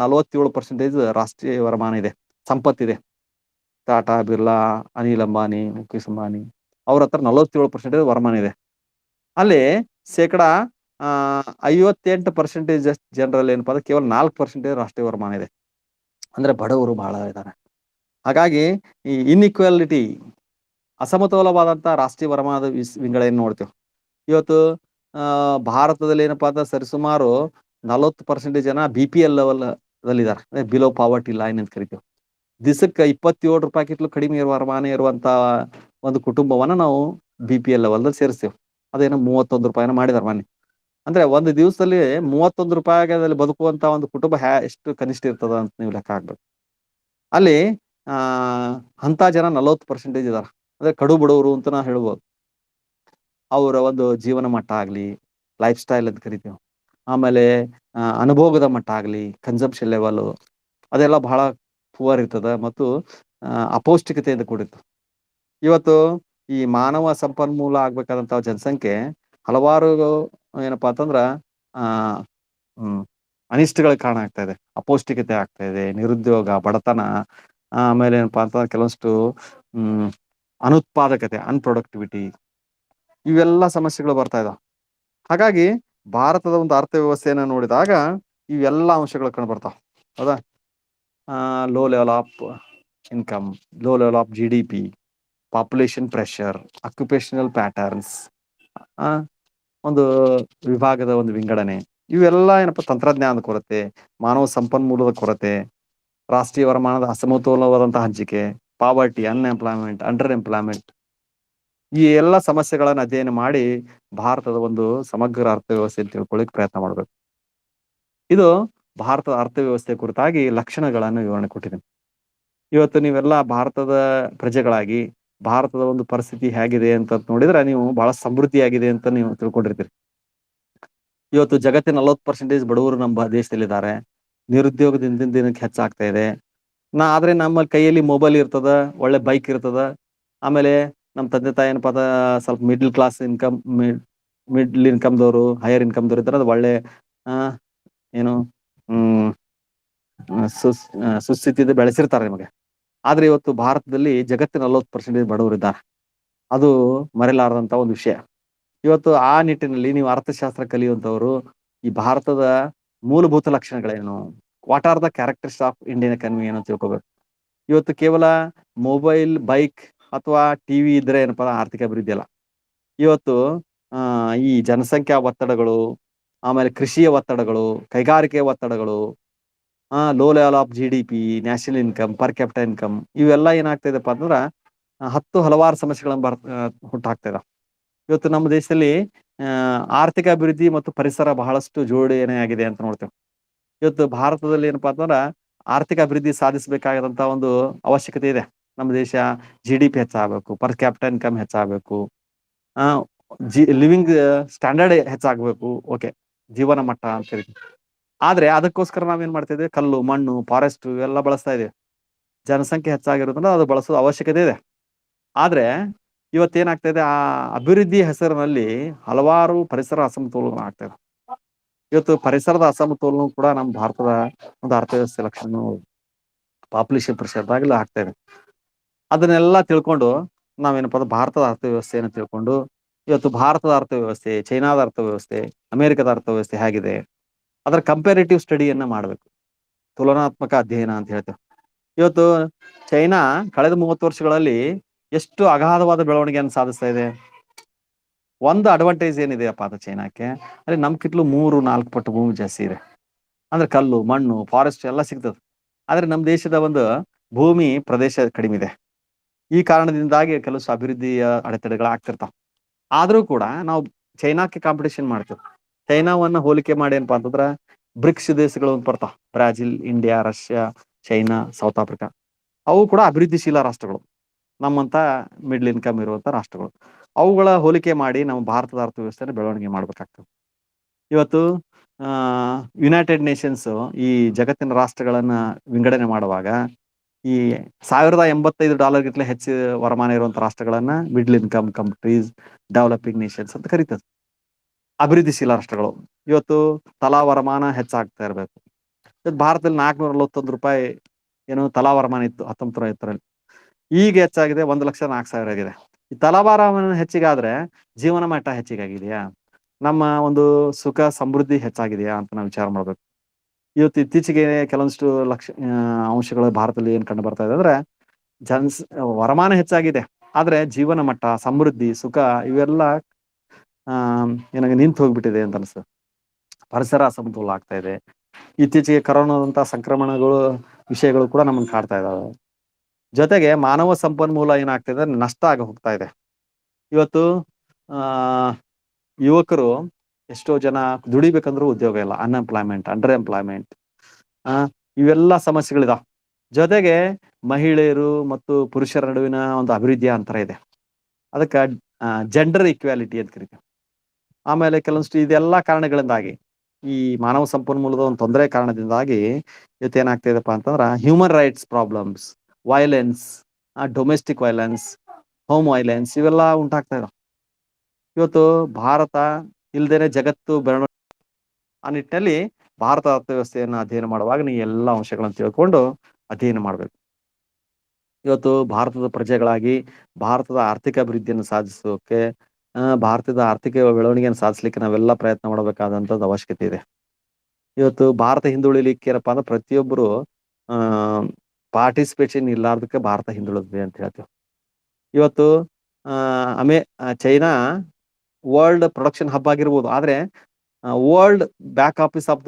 Speaker 1: 47% ರಾಷ್ಟ್ರೀಯ ವರಮಾನ ಇದೆ, ಸಂಪತ್ತಿದೆ. ಟಾಟಾ, ಬಿರ್ಲಾ, ಅನಿಲ್ ಅಂಬಾನಿ, ಮುಖೇಶ್ ಅಂಬಾನಿ ಅವ್ರ ಹತ್ರ 47% ವರಮಾನ ಇದೆ. ಅಲ್ಲಿ 58% ಜನರಲ್ಲಿ ಏನಪ್ಪಾ ಅಂದ್ರೆ ಕೇವಲ 4% ರಾಷ್ಟ್ರೀಯ ವರಮಾನ ಇದೆ. ಅಂದ್ರೆ ಬಡವರು ಬಹಳ ಇದ್ದಾರೆ. ಹಾಗಾಗಿ ಈ ಇನ್ಇಕ್ವಾಲಿಟಿ, ಅಸಮತೋಲವಾದಂತ ರಾಷ್ಟ್ರೀಯ ವರಮಾನದ ವಿಂಗಡಣೆ ನೋಡ್ತೇವೆ. ಇವತ್ತು ಭಾರತದಲ್ಲಿ ಏನಪ್ಪಾ ಅಂತ ಸರಿಸುಮಾರು 40% ಜನ BPL ಲೆವೆಲ್ ದಲ್ಲಿ ಇದಾರೆ, ಬಿಲೋ ಪಾವರ್ಟಿ ಲೈನ್ ಅಂತ ಕರಿತೀವಿ. ದಿವಸಕ್ಕೆ 27 ರೂಪಾಯಿಗಿಂತಲೂ ಕಡಿಮೆ ವರಮಾನ ಇರುವಂತ ಒಂದು ಕುಟುಂಬವನ್ನ ನಾವು BPL ಲೆವೆಲ್ ಸೇರಿಸ್ತೇವೆ. ಅದೇನೋ 31 ರೂಪಾಯಿನ ಮಾಡಿದಾರೆ ಮೊನ್ನೆ. ಅಂದ್ರೆ ಒಂದು ದಿವಸದಲ್ಲಿ 31 ರೂಪಾಯಿದಲ್ಲಿ ಬದುಕುವಂತ ಒಂದು ಕುಟುಂಬ ಎಷ್ಟು ಕನಿಷ್ಠ ಇರ್ತದ ಅಂತ ನೀವು ಲೆಕ್ಕ ಹಾಕ್ಬೇಕು. ಅಲ್ಲಿ ಅಂತ ಜನ 40% ಇದಾರೆ. ಅಂದ್ರೆ ಕಡು ಬಡವರು ಅಂತ ನಾವು ಹೇಳ್ಬೋದು. ಅವರ ಒಂದು ಜೀವನ ಮಟ್ಟ ಆಗ್ಲಿ, ಲೈಫ್ ಸ್ಟೈಲ್ ಅಂತ ಕರಿತೀವಿ, ಆಮೇಲೆ ಅನುಭೋಗದ ಮಟ್ಟ ಆಗ್ಲಿ, ಕನ್ಸಂಪ್ಷನ್ ಲೆವೆಲ್ ಅದೆಲ್ಲ ಬಹಳ ಪುವರ್ ಇರ್ತದ ಮತ್ತು ಅಪೌಷ್ಟಿಕತೆಯಿಂದ ಕೂಡಿತ್ತು. ಇವತ್ತು ಈ ಮಾನವ ಸಂಪನ್ಮೂಲ ಆಗ್ಬೇಕಾದಂತ ಜನಸಂಖ್ಯೆ ಹಲವಾರು ಏನಪ್ಪಾ ಅಂತಂದ್ರ ಅನಿಷ್ಟಗಳಿಗೆ ಕಾರಣ ಆಗ್ತಾ ಇದೆ. ಅಪೌಷ್ಟಿಕತೆ ಆಗ್ತಾ ಇದೆ, ನಿರುದ್ಯೋಗ, ಬಡತನ, ಆಮೇಲೆ ಏನಪ್ಪಾ ಅಂತ ಕೆಲವಷ್ಟು ಅನುತ್ಪಾದಕತೆ, ಅನ್ಪ್ರೊಡಕ್ಟಿವಿಟಿ, ಇವೆಲ್ಲ ಸಮಸ್ಯೆಗಳು ಬರ್ತಾ ಇದಾವೆ. ಹಾಗಾಗಿ ಭಾರತದ ಒಂದು ಅರ್ಥವ್ಯವಸ್ಥೆಯನ್ನ ನೋಡಿದಾಗ ಇವೆಲ್ಲ ಅಂಶಗಳು ಕಂಡು ಬರ್ತಾವ. ಹೌದಾ? Low level of income, low level of GDP, population pressure, occupational patterns, ಒಂದು ವಿಭಾಗದ ಒಂದು ವಿಂಗಡಣೆ, ಇವೆಲ್ಲ ಏನಪ್ಪಾ ತಂತ್ರಜ್ಞಾನದ ಕೊರತೆ, ಮಾನವ ಸಂಪನ್ಮೂಲದ ಕೊರತೆ, ರಾಷ್ಟ್ರೀಯ ವರಮಾನದ ಅಸಮತೋಲನವಾದಂತಹ ಹಂಚಿಕೆ, ಪಾವರ್ಟಿ, ಅನ್ಎಂಪ್ಲಾಯ್ಮೆಂಟ್, ಅಂಡರ್ ಎಂಪ್ಲಾಯ್ಮೆಂಟ್, ಈ ಎಲ್ಲ ಸಮಸ್ಯೆಗಳನ್ನ ಅಧ್ಯಯನ ಮಾಡಿ ಭಾರತದ ಒಂದು ಸಮಗ್ರ ಅರ್ಥವ್ಯವಸ್ಥೆ ತಿಳ್ಕೊಳ್ಳಿಕ್ ಪ್ರಯತ್ನ ಮಾಡ್ಬೇಕು. ಇದು ಭಾರತದ ಅರ್ಥವ್ಯವಸ್ಥೆ ಕುರಿತಾಗಿ ಲಕ್ಷಣಗಳನ್ನು ವಿವರಣೆ ಕೊಟ್ಟಿದ್ದೀನಿ. ಇವತ್ತು ನೀವೆಲ್ಲ ಭಾರತದ ಪ್ರಜೆಗಳಾಗಿ ಭಾರತದ ಒಂದು ಪರಿಸ್ಥಿತಿ ಹೇಗಿದೆ ಅಂತ ನೋಡಿದ್ರೆ ನೀವು ಬಹಳ ಸಮೃದ್ಧಿಯಾಗಿದೆ ಅಂತ ನೀವು ತಿಳ್ಕೊಂಡಿರ್ತೀರಿ. ಇವತ್ತು ಜಗತ್ತಿನ 40% ಬಡವರು ನಮ್ಮ ದೇಶದಲ್ಲಿದ್ದಾರೆ. ನಿರುದ್ಯೋಗ ದಿನದಿಂದ ದಿನಕ್ಕೆ ಹೆಚ್ಚಾಗ್ತಾ ಇದೆ. ಆದ್ರೆ ನಮ್ಮ ಕೈಯಲ್ಲಿ ಮೊಬೈಲ್ ಇರ್ತದ, ಒಳ್ಳೆ ಬೈಕ್ ಇರ್ತದ, ಆಮೇಲೆ ನಮ್ಮ ತಂದೆ ತಾಯಿ ಏನಪ್ಪಾ ಸ್ವಲ್ಪ ಮಿಡ್ಲ್ ಕ್ಲಾಸ್ ಇನ್ಕಮ್, ಮಿಡ್ಲ್ ಇನ್ಕಮ್ದವರು, ಹೈಯರ್ ಇನ್ಕಮ್ದವ್ರು ಇದ್ದಾರೆ. ಅದು ಒಳ್ಳೆ ಏನು ಸುಸ್ಥಿತಿಯಿಂದ ಬೆಳೆಸಿರ್ತಾರೆ ನಿಮಗೆ. ಆದ್ರೆ ಇವತ್ತು ಭಾರತದಲ್ಲಿ ಜಗತ್ತಿನ 40% ಬಡವರು ಇದ್ದಾರೆ. ಅದು ಮರೆಯಲಾರದಂತ ಒಂದು ವಿಷಯ. ಇವತ್ತು ಆ ನಿಟ್ಟಿನಲ್ಲಿ ನೀವು ಅರ್ಥಶಾಸ್ತ್ರ ಕಲಿಯುವಂತವರು ಈ ಭಾರತದ ಮೂಲಭೂತ ಲಕ್ಷಣಗಳೇನು, what are the characters of Indian economy ಏನು ತಿಳ್ಕೊಬೇಕು. ಇವತ್ತು ಕೇವಲ ಮೊಬೈಲ್, ಬೈಕ್ ಅಥವಾ ಟಿವಿ ಇದ್ರೆ ಏನಪ್ಪಾ ಆರ್ಥಿಕ ಅಭಿವೃದ್ಧಿ ಅಲ್ಲ. ಇವತ್ತು ಈ ಜನಸಂಖ್ಯಾ ಒತ್ತಡಗಳು, ಆಮೇಲೆ ಕೃಷಿಯ ಒತ್ತಡಗಳು, ಕೈಗಾರಿಕೆಯ ಒತ್ತಡಗಳು, low level of GDP, national income, per capital income, ಇವೆಲ್ಲ ಏನಾಗ್ತಾ ಇದೆಪ್ಪ ಅಂತಂದ್ರ ಹಲವಾರು ಸಮಸ್ಯೆಗಳನ್ನ ಹುಟ್ಟಾಗ್ತಾ ಇದಾವೆ. ಇವತ್ತು ನಮ್ಮ ದೇಶದಲ್ಲಿ ಆರ್ಥಿಕ ಅಭಿವೃದ್ಧಿ ಮತ್ತು ಪರಿಸರ ಬಹಳಷ್ಟು ಜೋಡಣೆ ಆಗಿದೆ ಅಂತ ನೋಡ್ತೇವೆ. ಇವತ್ತು ಭಾರತದಲ್ಲಿ ಏನಪ್ಪಾ ಅಂತಂದ್ರ ಆರ್ಥಿಕ ಅಭಿವೃದ್ಧಿ ಸಾಧಿಸಬೇಕಾದಂತ ಒಂದು ಅವಶ್ಯಕತೆ ಇದೆ. ನಮ್ಮ ದೇಶ GDP ಹೆಚ್ಚಾಗಬೇಕು, ಪರ್ ಕ್ಯಾಪಿಟಲ್ ಇನ್ಕಮ್ ಹೆಚ್ಚಾಗಬೇಕು, ಲಿವಿಂಗ್ ಸ್ಟ್ಯಾಂಡರ್ಡ್ ಹೆಚ್ಚಾಗಬೇಕು. ಓಕೆ, ಜೀವನ ಮಟ್ಟ ಅಂತ ಹೇಳಿ. ಆದ್ರೆ ಅದಕ್ಕೋಸ್ಕರ ನಾವೇನ್ ಮಾಡ್ತಾ ಇದ್ದೀವಿ, ಕಲ್ಲು, ಮಣ್ಣು, ಫಾರೆಸ್ಟ್ ಇವೆಲ್ಲ ಬಳಸ್ತಾ ಇದೀವಿ. ಜನಸಂಖ್ಯೆ ಹೆಚ್ಚಾಗಿರೋದ್ರಿಂದ ಅದು ಬಳಸೋದು ಅವಶ್ಯಕತೆ ಇದೆ. ಆದ್ರೆ ಇವತ್ತೇನಾಗ್ತಾ ಇದೆ, ಆ ಅಭಿವೃದ್ಧಿ ಹೆಸರಿನಲ್ಲಿ ಹಲವಾರು ಪರಿಸರ ಅಸಮತೋಲನ ಆಗ್ತಾ ಇದೆ. ಇವತ್ತು ಪರಿಸರದ ಅಸಮತೋಲನ ಕೂಡ ನಮ್ಮ ಭಾರತದ ಒಂದು ಅರ್ಥವ್ಯವಸ್ಥೆ ಲಕ್ಷಣ, ಪಾಪ್ಯುಲೇಷನ್ ಪ್ರೆಷರ್ದಾಗಲೂ ಆಗ್ತಾ ಇದೆ. ಅದನ್ನೆಲ್ಲ ತಿಳ್ಕೊಂಡು ನಾವೇನಪ್ಪ ಅಂದ್ರೆ ಭಾರತದ ಅರ್ಥವ್ಯವಸ್ಥೆಯನ್ನು ತಿಳ್ಕೊಂಡು, ಇವತ್ತು ಭಾರತದ ಅರ್ಥವ್ಯವಸ್ಥೆ, ಚೈನಾದ ಅರ್ಥವ್ಯವಸ್ಥೆ, ಅಮೆರಿಕದ ಅರ್ಥವ್ಯವಸ್ಥೆ ಹೇಗಿದೆ, ಅದರ ಕಂಪೇರಿಟಿವ್ ಸ್ಟಡಿಯನ್ನ ಮಾಡಬೇಕು. ತುಲನಾತ್ಮಕ ಅಧ್ಯಯನ ಅಂತ ಹೇಳ್ತೇವೆ. ಇವತ್ತು ಚೈನಾ ಕಳೆದ 30 ವರ್ಷಗಳಲ್ಲಿ ಎಷ್ಟು ಅಗಾಧವಾದ ಬೆಳವಣಿಗೆಯನ್ನು ಸಾಧಿಸ್ತಾ ಇದೆ. ಒಂದು ಅಡ್ವಾಂಟೇಜ್ ಏನಿದೆಯಪ್ಪ ಅದು ಚೈನಾಕ್ಕೆ, ಅಲ್ಲಿ ನಮ್ಕಿಟ್ಲು 3-4 ಪಟ್ಟು ಭೂಮಿ ಜಾಸ್ತಿ ಇದೆ. ಅಂದ್ರೆ ಕಲ್ಲು, ಮಣ್ಣು, ಫಾರೆಸ್ಟ್ ಎಲ್ಲ ಸಿಗ್ತದೆ. ಆದ್ರೆ ನಮ್ಮ ದೇಶದ ಒಂದು ಭೂಮಿ ಪ್ರದೇಶ ಕಡಿಮೆ ಇದೆ. ಈ ಕಾರಣದಿಂದಾಗಿ ಕೆಲವು ಅಭಿವೃದ್ಧಿಯ ಅಡೆತಡೆಗಳಾಗ್ತಿರ್ತಾವ. ಆದ್ರೂ ಕೂಡ ನಾವು ಚೈನಾಕ್ಕೆ ಕಾಂಪಿಟೇಷನ್ ಮಾಡ್ತೇವೆ. ಚೈನಾವನ್ನ ಹೋಲಿಕೆ ಮಾಡಿ ಏನಪ್ಪಾ ಅಂತಂದ್ರ ಬ್ರಿಕ್ಸ್ ದೇಶಗಳು ಅಂತ ಬರ್ತಾವ. Brazil, India, Russia, China, south Africa. ಅವು ಕೂಡ ಅಭಿವೃದ್ಧಿಶೀಲ ರಾಷ್ಟ್ರಗಳು, ನಮ್ಮಂತ ಮಿಡ್ಲ್ ಇನ್ಕಮ್ ಇರುವಂತ ರಾಷ್ಟ್ರಗಳು. ಅವುಗಳ ಹೋಲಿಕೆ ಮಾಡಿ ನಮ್ಮ ಭಾರತದ ಅರ್ಥವ್ಯವಸ್ಥೆನ ಬೆಳವಣಿಗೆ ಮಾಡ್ಬೇಕಾಗ್ತದೆ. ಇವತ್ತು ಯುನೈಟೆಡ್ ನೇಷನ್ಸ್ ಈ ಜಗತ್ತಿನ ರಾಷ್ಟ್ರಗಳನ್ನ ವಿಂಗಡಣೆ ಮಾಡುವಾಗ ಈ $1085 ಗಿಂತಲೇ ಹೆಚ್ಚು ವರಮಾನ ಇರುವಂತ ರಾಷ್ಟ್ರಗಳನ್ನ middle income countries, developing nations ಅಂತ ಕರೀತದೆ. ಅಭಿವೃದ್ಧಿಶೀಲ ರಾಷ್ಟ್ರಗಳು. ಇವತ್ತು ತಲಾ ವರಮಾನ ಹೆಚ್ಚಾಗ್ತಾ ಇರ್ಬೇಕು. ಇವತ್ತು ಭಾರತದಲ್ಲಿ $441 ಏನು ತಲಾ ವರಮಾನ ಇತ್ತು 1950ರಲ್ಲಿ. ಈಗ ಹೆಚ್ಚಾಗಿದೆ, 1,04,000 ಆಗಿದೆ. ಈ ತಲಾ ವರಮಾನ ಹೆಚ್ಚಿಗಾದ್ರೆ ಜೀವನ ಮಟ್ಟ ಹೆಚ್ಚಿಗಾಗಿದೆಯಾ, ನಮ್ಮ ಒಂದು ಸುಖ ಸಮೃದ್ಧಿ ಹೆಚ್ಚಾಗಿದೆಯಾ ಅಂತ ನಾವು ವಿಚಾರ ಮಾಡ್ಬೇಕು. ಇವತ್ತು ಇತ್ತೀಚೆಗೆ ಕೆಲವೊಂದಿಷ್ಟು ಅಂಶಗಳು ಭಾರತದಲ್ಲಿ ಏನ್ ಕಂಡು ಬರ್ತಾ ಇದೆ ಅಂದ್ರೆ, ವರಮಾನ ಹೆಚ್ಚಾಗಿದೆ, ಆದ್ರೆ ಜೀವನ ಮಟ್ಟ, ಸಮೃದ್ಧಿ, ಸುಖ ಇವೆಲ್ಲ ಏನಾಗ ನಿಂತು ಹೋಗ್ಬಿಟ್ಟಿದೆ ಅಂತ ಅನ್ಸುತ್ತೆ. ಪರಿಸರ ಅಸಮತೋಲ ಆಗ್ತಾ ಇದೆ. ಇತ್ತೀಚೆಗೆ ಕರೋನಾದಂತಹ ಸಂಕ್ರಮಣಗಳು ವಿಷಯಗಳು ಕೂಡ ನಮ್ಮನ್ನು ಕಾಡ್ತಾ ಇದಾವೆ. ಜೊತೆಗೆ ಮಾನವ ಸಂಪನ್ಮೂಲ ಏನಾಗ್ತಿದೆ, ನಷ್ಟ ಆಗಿ ಹೋಗ್ತಾ ಇದೆ. ಇವತ್ತು ಯುವಕರು ಎಷ್ಟೋ ಜನ ದುಡಿಬೇಕಂದ್ರೂ ಉದ್ಯೋಗ ಇಲ್ಲ, ಅನ್ಎಂಪ್ಲಾಯ್ಮೆಂಟ್, ಅಂಡರ್ ಎಂಪ್ಲಾಯ್ಮೆಂಟ್, ಇವೆಲ್ಲ ಸಮಸ್ಯೆಗಳಿದಾವ. ಜೊತೆಗೆ ಮಹಿಳೆಯರು ಮತ್ತು ಪುರುಷರ ನಡುವಿನ ಒಂದು ಅಭಿವೃದ್ಧಿಯ ಅಂತರ ಇದೆ. ಅದಕ್ಕೆ ಜೆಂಡರ್ ಈಕ್ವಾಲಿಟಿ ಅಂತ ಕರಿತೀವಿ. ಆಮೇಲೆ ಕೆಲವೊಂದಿಷ್ಟು ಇದೆಲ್ಲ ಕಾರಣಗಳಿಂದಾಗಿ, ಈ ಮಾನವ ಸಂಪನ್ಮೂಲದ ಒಂದು ತೊಂದರೆ ಕಾರಣದಿಂದಾಗಿ ಇವತ್ತೇನಾಗ್ತಾ ಇದೆಪ್ಪ ಅಂತಂದ್ರ human rights problems, violence, domestic violence, home violence ಇವೆಲ್ಲ ಉಂಟಾಗ್ತಾ ಇದಾವೆ. ಇವತ್ತು ಭಾರತ ಇಲ್ದೇನೆ ಜಗತ್ತು ಬೆಳವಣಿಗೆ. ಆ ನಿಟ್ಟಿನಲ್ಲಿ ಭಾರತ ಅರ್ಥವ್ಯವಸ್ಥೆಯನ್ನು ಅಧ್ಯಯನ ಮಾಡುವಾಗ ನೀವು ಎಲ್ಲ ಅಂಶಗಳನ್ನು ತಿಳ್ಕೊಂಡು ಅಧ್ಯಯನ ಮಾಡ್ಬೇಕು. ಇವತ್ತು ಭಾರತದ ಪ್ರಜೆಗಳಾಗಿ ಭಾರತದ ಆರ್ಥಿಕ ಅಭಿವೃದ್ಧಿಯನ್ನು ಸಾಧಿಸೋಕೆ, ಭಾರತದ ಆರ್ಥಿಕ ಬೆಳವಣಿಗೆಯನ್ನು ಸಾಧಿಸ್ಲಿಕ್ಕೆ ನಾವೆಲ್ಲ ಪ್ರಯತ್ನ ಮಾಡಬೇಕಾದಂತದ್ದು ಅವಶ್ಯಕತೆ ಇದೆ. ಇವತ್ತು ಭಾರತ ಹಿಂದುಳಿಲಿಕ್ಕೆ ಏನಪ್ಪಾ ಅಂದ್ರೆ ಪ್ರತಿಯೊಬ್ಬರು ಪಾರ್ಟಿಸಿಪೇಷನ್ ಇರ್ಲಾರ್ದಕ್ಕೆ ಭಾರತ ಹಿಂದುಳಿದಿದೆ ಅಂತ ಹೇಳ್ತೇವೆ. ಇವತ್ತು ಚೈನಾ ವರ್ಲ್ಡ್ ಪ್ರೊಡಕ್ಷನ್ ಹಬ್ ಆಗಿರ್ಬೋದು, ಆದ್ರೆ world back office of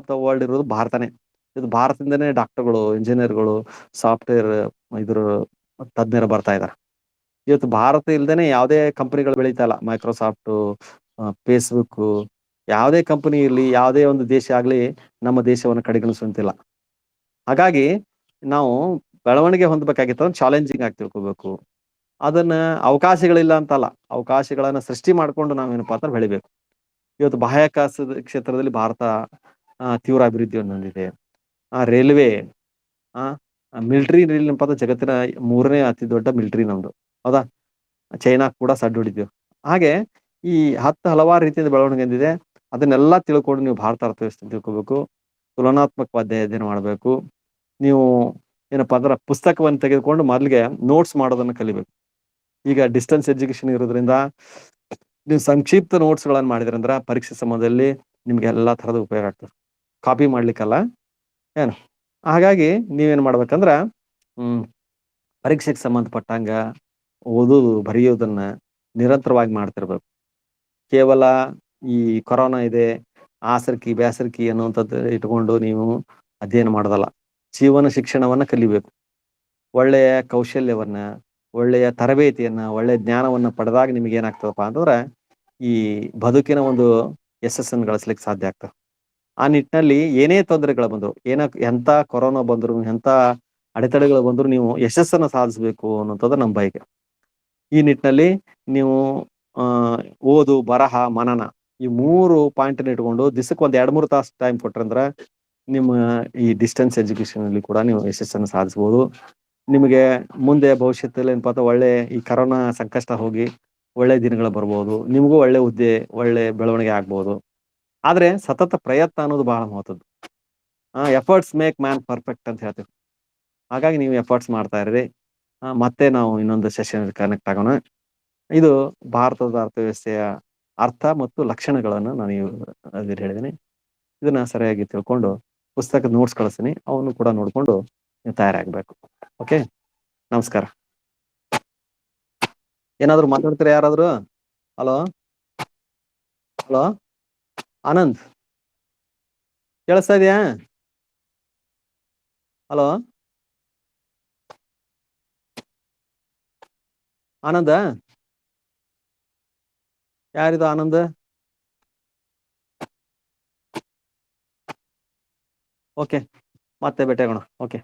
Speaker 1: the world ಇರೋದು ಭಾರತನೇ. ಇದು ಭಾರತದಿಂದನೇ ಡಾಕ್ಟರ್ಗಳು, ಇಂಜಿನಿಯರ್ಗಳು, ಸಾಫ್ಟ್ವೇರ್ ಇದ್ರ ತಜ್ಞರು ಬರ್ತಾ ಇದಾರೆ. ಇವತ್ತು ಭಾರತ ಇಲ್ದೇನೆ ಯಾವುದೇ ಕಂಪನಿಗಳು ಬೆಳೀತಾ ಇಲ್ಲ. ಮೈಕ್ರೋಸಾಫ್ಟ್, ಫೇಸ್ಬುಕ್, ಯಾವುದೇ ಕಂಪನಿ ಇರ್ಲಿ, ಯಾವುದೇ ಒಂದು ದೇಶ ಆಗ್ಲಿ ನಮ್ಮ ದೇಶವನ್ನು ಕಡೆಗಣಿಸುವಂತಿಲ್ಲ. ಹಾಗಾಗಿ ನಾವು ಬೆಳವಣಿಗೆ ಹೊಂದಬೇಕಾಗಿತ್ತು, ಚಾಲೆಂಜಿಂಗ್ ಆಗಿ ತಿಳ್ಕೊಬೇಕು. ಅದನ್ನ ಅವಕಾಶಗಳಿಲ್ಲ ಅಂತಲ್ಲ, ಅವಕಾಶಗಳನ್ನ ಸೃಷ್ಟಿ ಮಾಡ್ಕೊಂಡು ನಾವೇನಪ್ಪಾ ಅಂತ ಬೆಳಿಬೇಕು. ಇವತ್ತು ಬಾಹ್ಯಾಕಾಶದ ಕ್ಷೇತ್ರದಲ್ಲಿ ಭಾರತ ತೀವ್ರ ಅಭಿವೃದ್ಧಿಯನ್ನು ಹೊಂದಿದೆ. ರೈಲ್ವೆ, ಮಿಲಿಟರಿ ಏನಪ್ಪ ಅಂದ್ರೆ ಜಗತ್ತಿನ 3ನೇ ಅತಿ ದೊಡ್ಡ ಮಿಲಿಟರಿ ನಮ್ದು, ಹೌದಾ? ಚೈನಾ ಕೂಡ ಸಡ್ಡು ಹೊಡಿತೀವಿ. ಹಾಗೆ ಈ ಹಲವಾರು ರೀತಿಯಿಂದ ಬೆಳವಣಿಗೆ ಹೊಂದಿದೆ. ಅದನ್ನೆಲ್ಲ ತಿಳ್ಕೊಂಡು ನೀವು ಭಾರತ ಅರ್ಥವ್ಯವಸ್ಥೆ ತಿಳ್ಕೊಬೇಕು, ತುಲನಾತ್ಮಕವಾದ ಅಧ್ಯಯನ ಮಾಡಬೇಕು. ನೀವು ಏನಪ್ಪಾ ಅಂದ್ರೆ ಪುಸ್ತಕವನ್ನು ತೆಗೆದುಕೊಂಡು ಮೊದಲಿಗೆ ನೋಟ್ಸ್ ಮಾಡೋದನ್ನ ಕಲಿಬೇಕು. ಈಗ ಡಿಸ್ಟೆನ್ಸ್ ಎಜುಕೇಶನ್ ಇರೋದ್ರಿಂದ ನೀವು ಸಂಕ್ಷಿಪ್ತ ನೋಟ್ಸ್ ಗಳನ್ನ ಮಾಡಿದ್ರಂದ್ರ ಪರೀಕ್ಷೆ ಸಮಯದಲ್ಲಿ ನಿಮ್ಗೆ ಎಲ್ಲಾ ತರದ ಉಪಯೋಗ ಆಗ್ತದೆ, ಕಾಪಿ ಮಾಡ್ಲಿಕ್ಕಲ್ಲ ಏನು. ಹಾಗಾಗಿ ನೀವೇನ್ ಮಾಡ್ಬೇಕಂದ್ರ ಪರೀಕ್ಷೆಗೆ ಸಂಬಂಧಪಟ್ಟಂಗ ಓದೋದು ಬರೆಯೋದನ್ನ ನಿರಂತರವಾಗಿ ಮಾಡ್ತಿರ್ಬೇಕು. ಕೇವಲ ಈ ಕೊರೋನಾ ಇದೆ, ಆಸರ್ಕಿ ಬ್ಯಾಸರ್ಕಿ ಅನ್ನುವಂಥದ್ದು ಇಟ್ಕೊಂಡು ನೀವು ಅಧ್ಯಯನ ಮಾಡೋದಲ್ಲ. ಜೀವನ ಶಿಕ್ಷಣವನ್ನ ಕಲಿಬೇಕು. ಒಳ್ಳೆಯ ಕೌಶಲ್ಯವನ್ನ, ಒಳ್ಳೆಯ ತರಬೇತಿಯನ್ನ, ಒಳ್ಳೆಯ ಜ್ಞಾನವನ್ನ ಪಡೆದಾಗ ನಿಮ್ಗೆ ಏನಾಗ್ತದಪ್ಪ ಅಂತಂದ್ರೆ ಈ ಬದುಕಿನ ಒಂದು ಯಶಸ್ಸನ್ನು ಗಳಿಸ್ಲಿಕ್ಕೆ ಸಾಧ್ಯ ಆಗ್ತದೆ. ಆ ನಿಟ್ಟಿನಲ್ಲಿ ಏನೇ ತೊಂದರೆಗಳು ಬಂದ್ರು, ಎಂತ ಕೊರೋನಾ ಬಂದ್ರು, ಎಂತ ಅಡೆತಡೆಗಳು ಬಂದ್ರು ನೀವು ಯಶಸ್ಸನ್ನ ಸಾಧಿಸ್ಬೇಕು ಅನ್ನೋಂಥದ್ದು ನಮ್ಮ ಬಯಕೆ. ಈ ನಿಟ್ಟಿನಲ್ಲಿ ನೀವು ಆ ಓದು, ಬರಹ, ಮನನ ಈ 3 ಪಾಯಿಂಟ್ ಇಟ್ಕೊಂಡು ದಿವಸಕ್ಕೆ ಒಂದ್ 2-3 ತಾಸು ಟೈಮ್ ಕೊಟ್ರಂದ್ರ ನಿಮ್ಮ ಈ ಡಿಸ್ಟೆನ್ಸ್ ಎಜುಕೇಶನ್ ಅಲ್ಲಿ ಕೂಡ ನೀವು ಯಶಸ್ಸನ್ನು ಸಾಧಿಸಬಹುದು. ನಿಮಗೆ ಮುಂದೆ ಭವಿಷ್ಯದಲ್ಲಿ ಏನಪ್ಪಾ ಅಂತ ಒಳ್ಳೆ ಈ ಕರೋನಾ ಸಂಕಷ್ಟ ಹೋಗಿ ಒಳ್ಳೆ ದಿನಗಳು ಬರ್ಬೋದು. ನಿಮಗೂ ಒಳ್ಳೆ ಹುದ್ದೆ, ಒಳ್ಳೆ ಬೆಳವಣಿಗೆ ಆಗ್ಬೋದು. ಆದ್ರೆ ಸತತ ಪ್ರಯತ್ನ ಅನ್ನೋದು ಬಹಳ ಮಹತ್ವದ್ದು. ಎಫರ್ಟ್ಸ್ ಮೇಕ್ ಮ್ಯಾನ್ ಪರ್ಫೆಕ್ಟ್ ಅಂತ ಹೇಳ್ತೀವಿ. ಹಾಗಾಗಿ ನೀವು ಎಫರ್ಟ್ಸ್ ಮಾಡ್ತಾ ಇರ್ರಿ. ಮತ್ತೆ ನಾವು ಇನ್ನೊಂದು ಸೆಷನ್ ಕನೆಕ್ಟ್ ಆಗೋಣ. ಇದು ಭಾರತದ ಅರ್ಥವ್ಯವಸ್ಥೆಯ ಅರ್ಥ ಮತ್ತು ಲಕ್ಷಣಗಳನ್ನು ನಾನು ಅದ್ರಲ್ಲಿ ಹೇಳಿದ್ದೀನಿ. ಇದನ್ನ ಸರಿಯಾಗಿ ತಿಳ್ಕೊಂಡು ಪುಸ್ತಕದ ನೋಟ್ಸ್ ಕಳಿಸ್ತೀನಿ. ಅವನ್ನು ಕೂಡ ನೋಡ್ಕೊಂಡು ನೀವು ತಯಾರಾಗಬೇಕು. ಓಕೆ, ನಮಸ್ಕಾರ. ಏನಾದ್ರು ಮಾತಾಡ್ತೀರಾ ಯಾರಾದ್ರು? ಹಲೋ ಹಲೋ ಆನಂದ್, ಕೇಳಿಸ್ತಾ ಇದೆಯಾ? ಹಲೋ ಆನಂದ, ಯಾರಿದು ಆನಂದ್? ಓಕೆ, ಮತ್ತೆ ಭೇಟಿ ಆಗೋಣ. ಓಕೆ.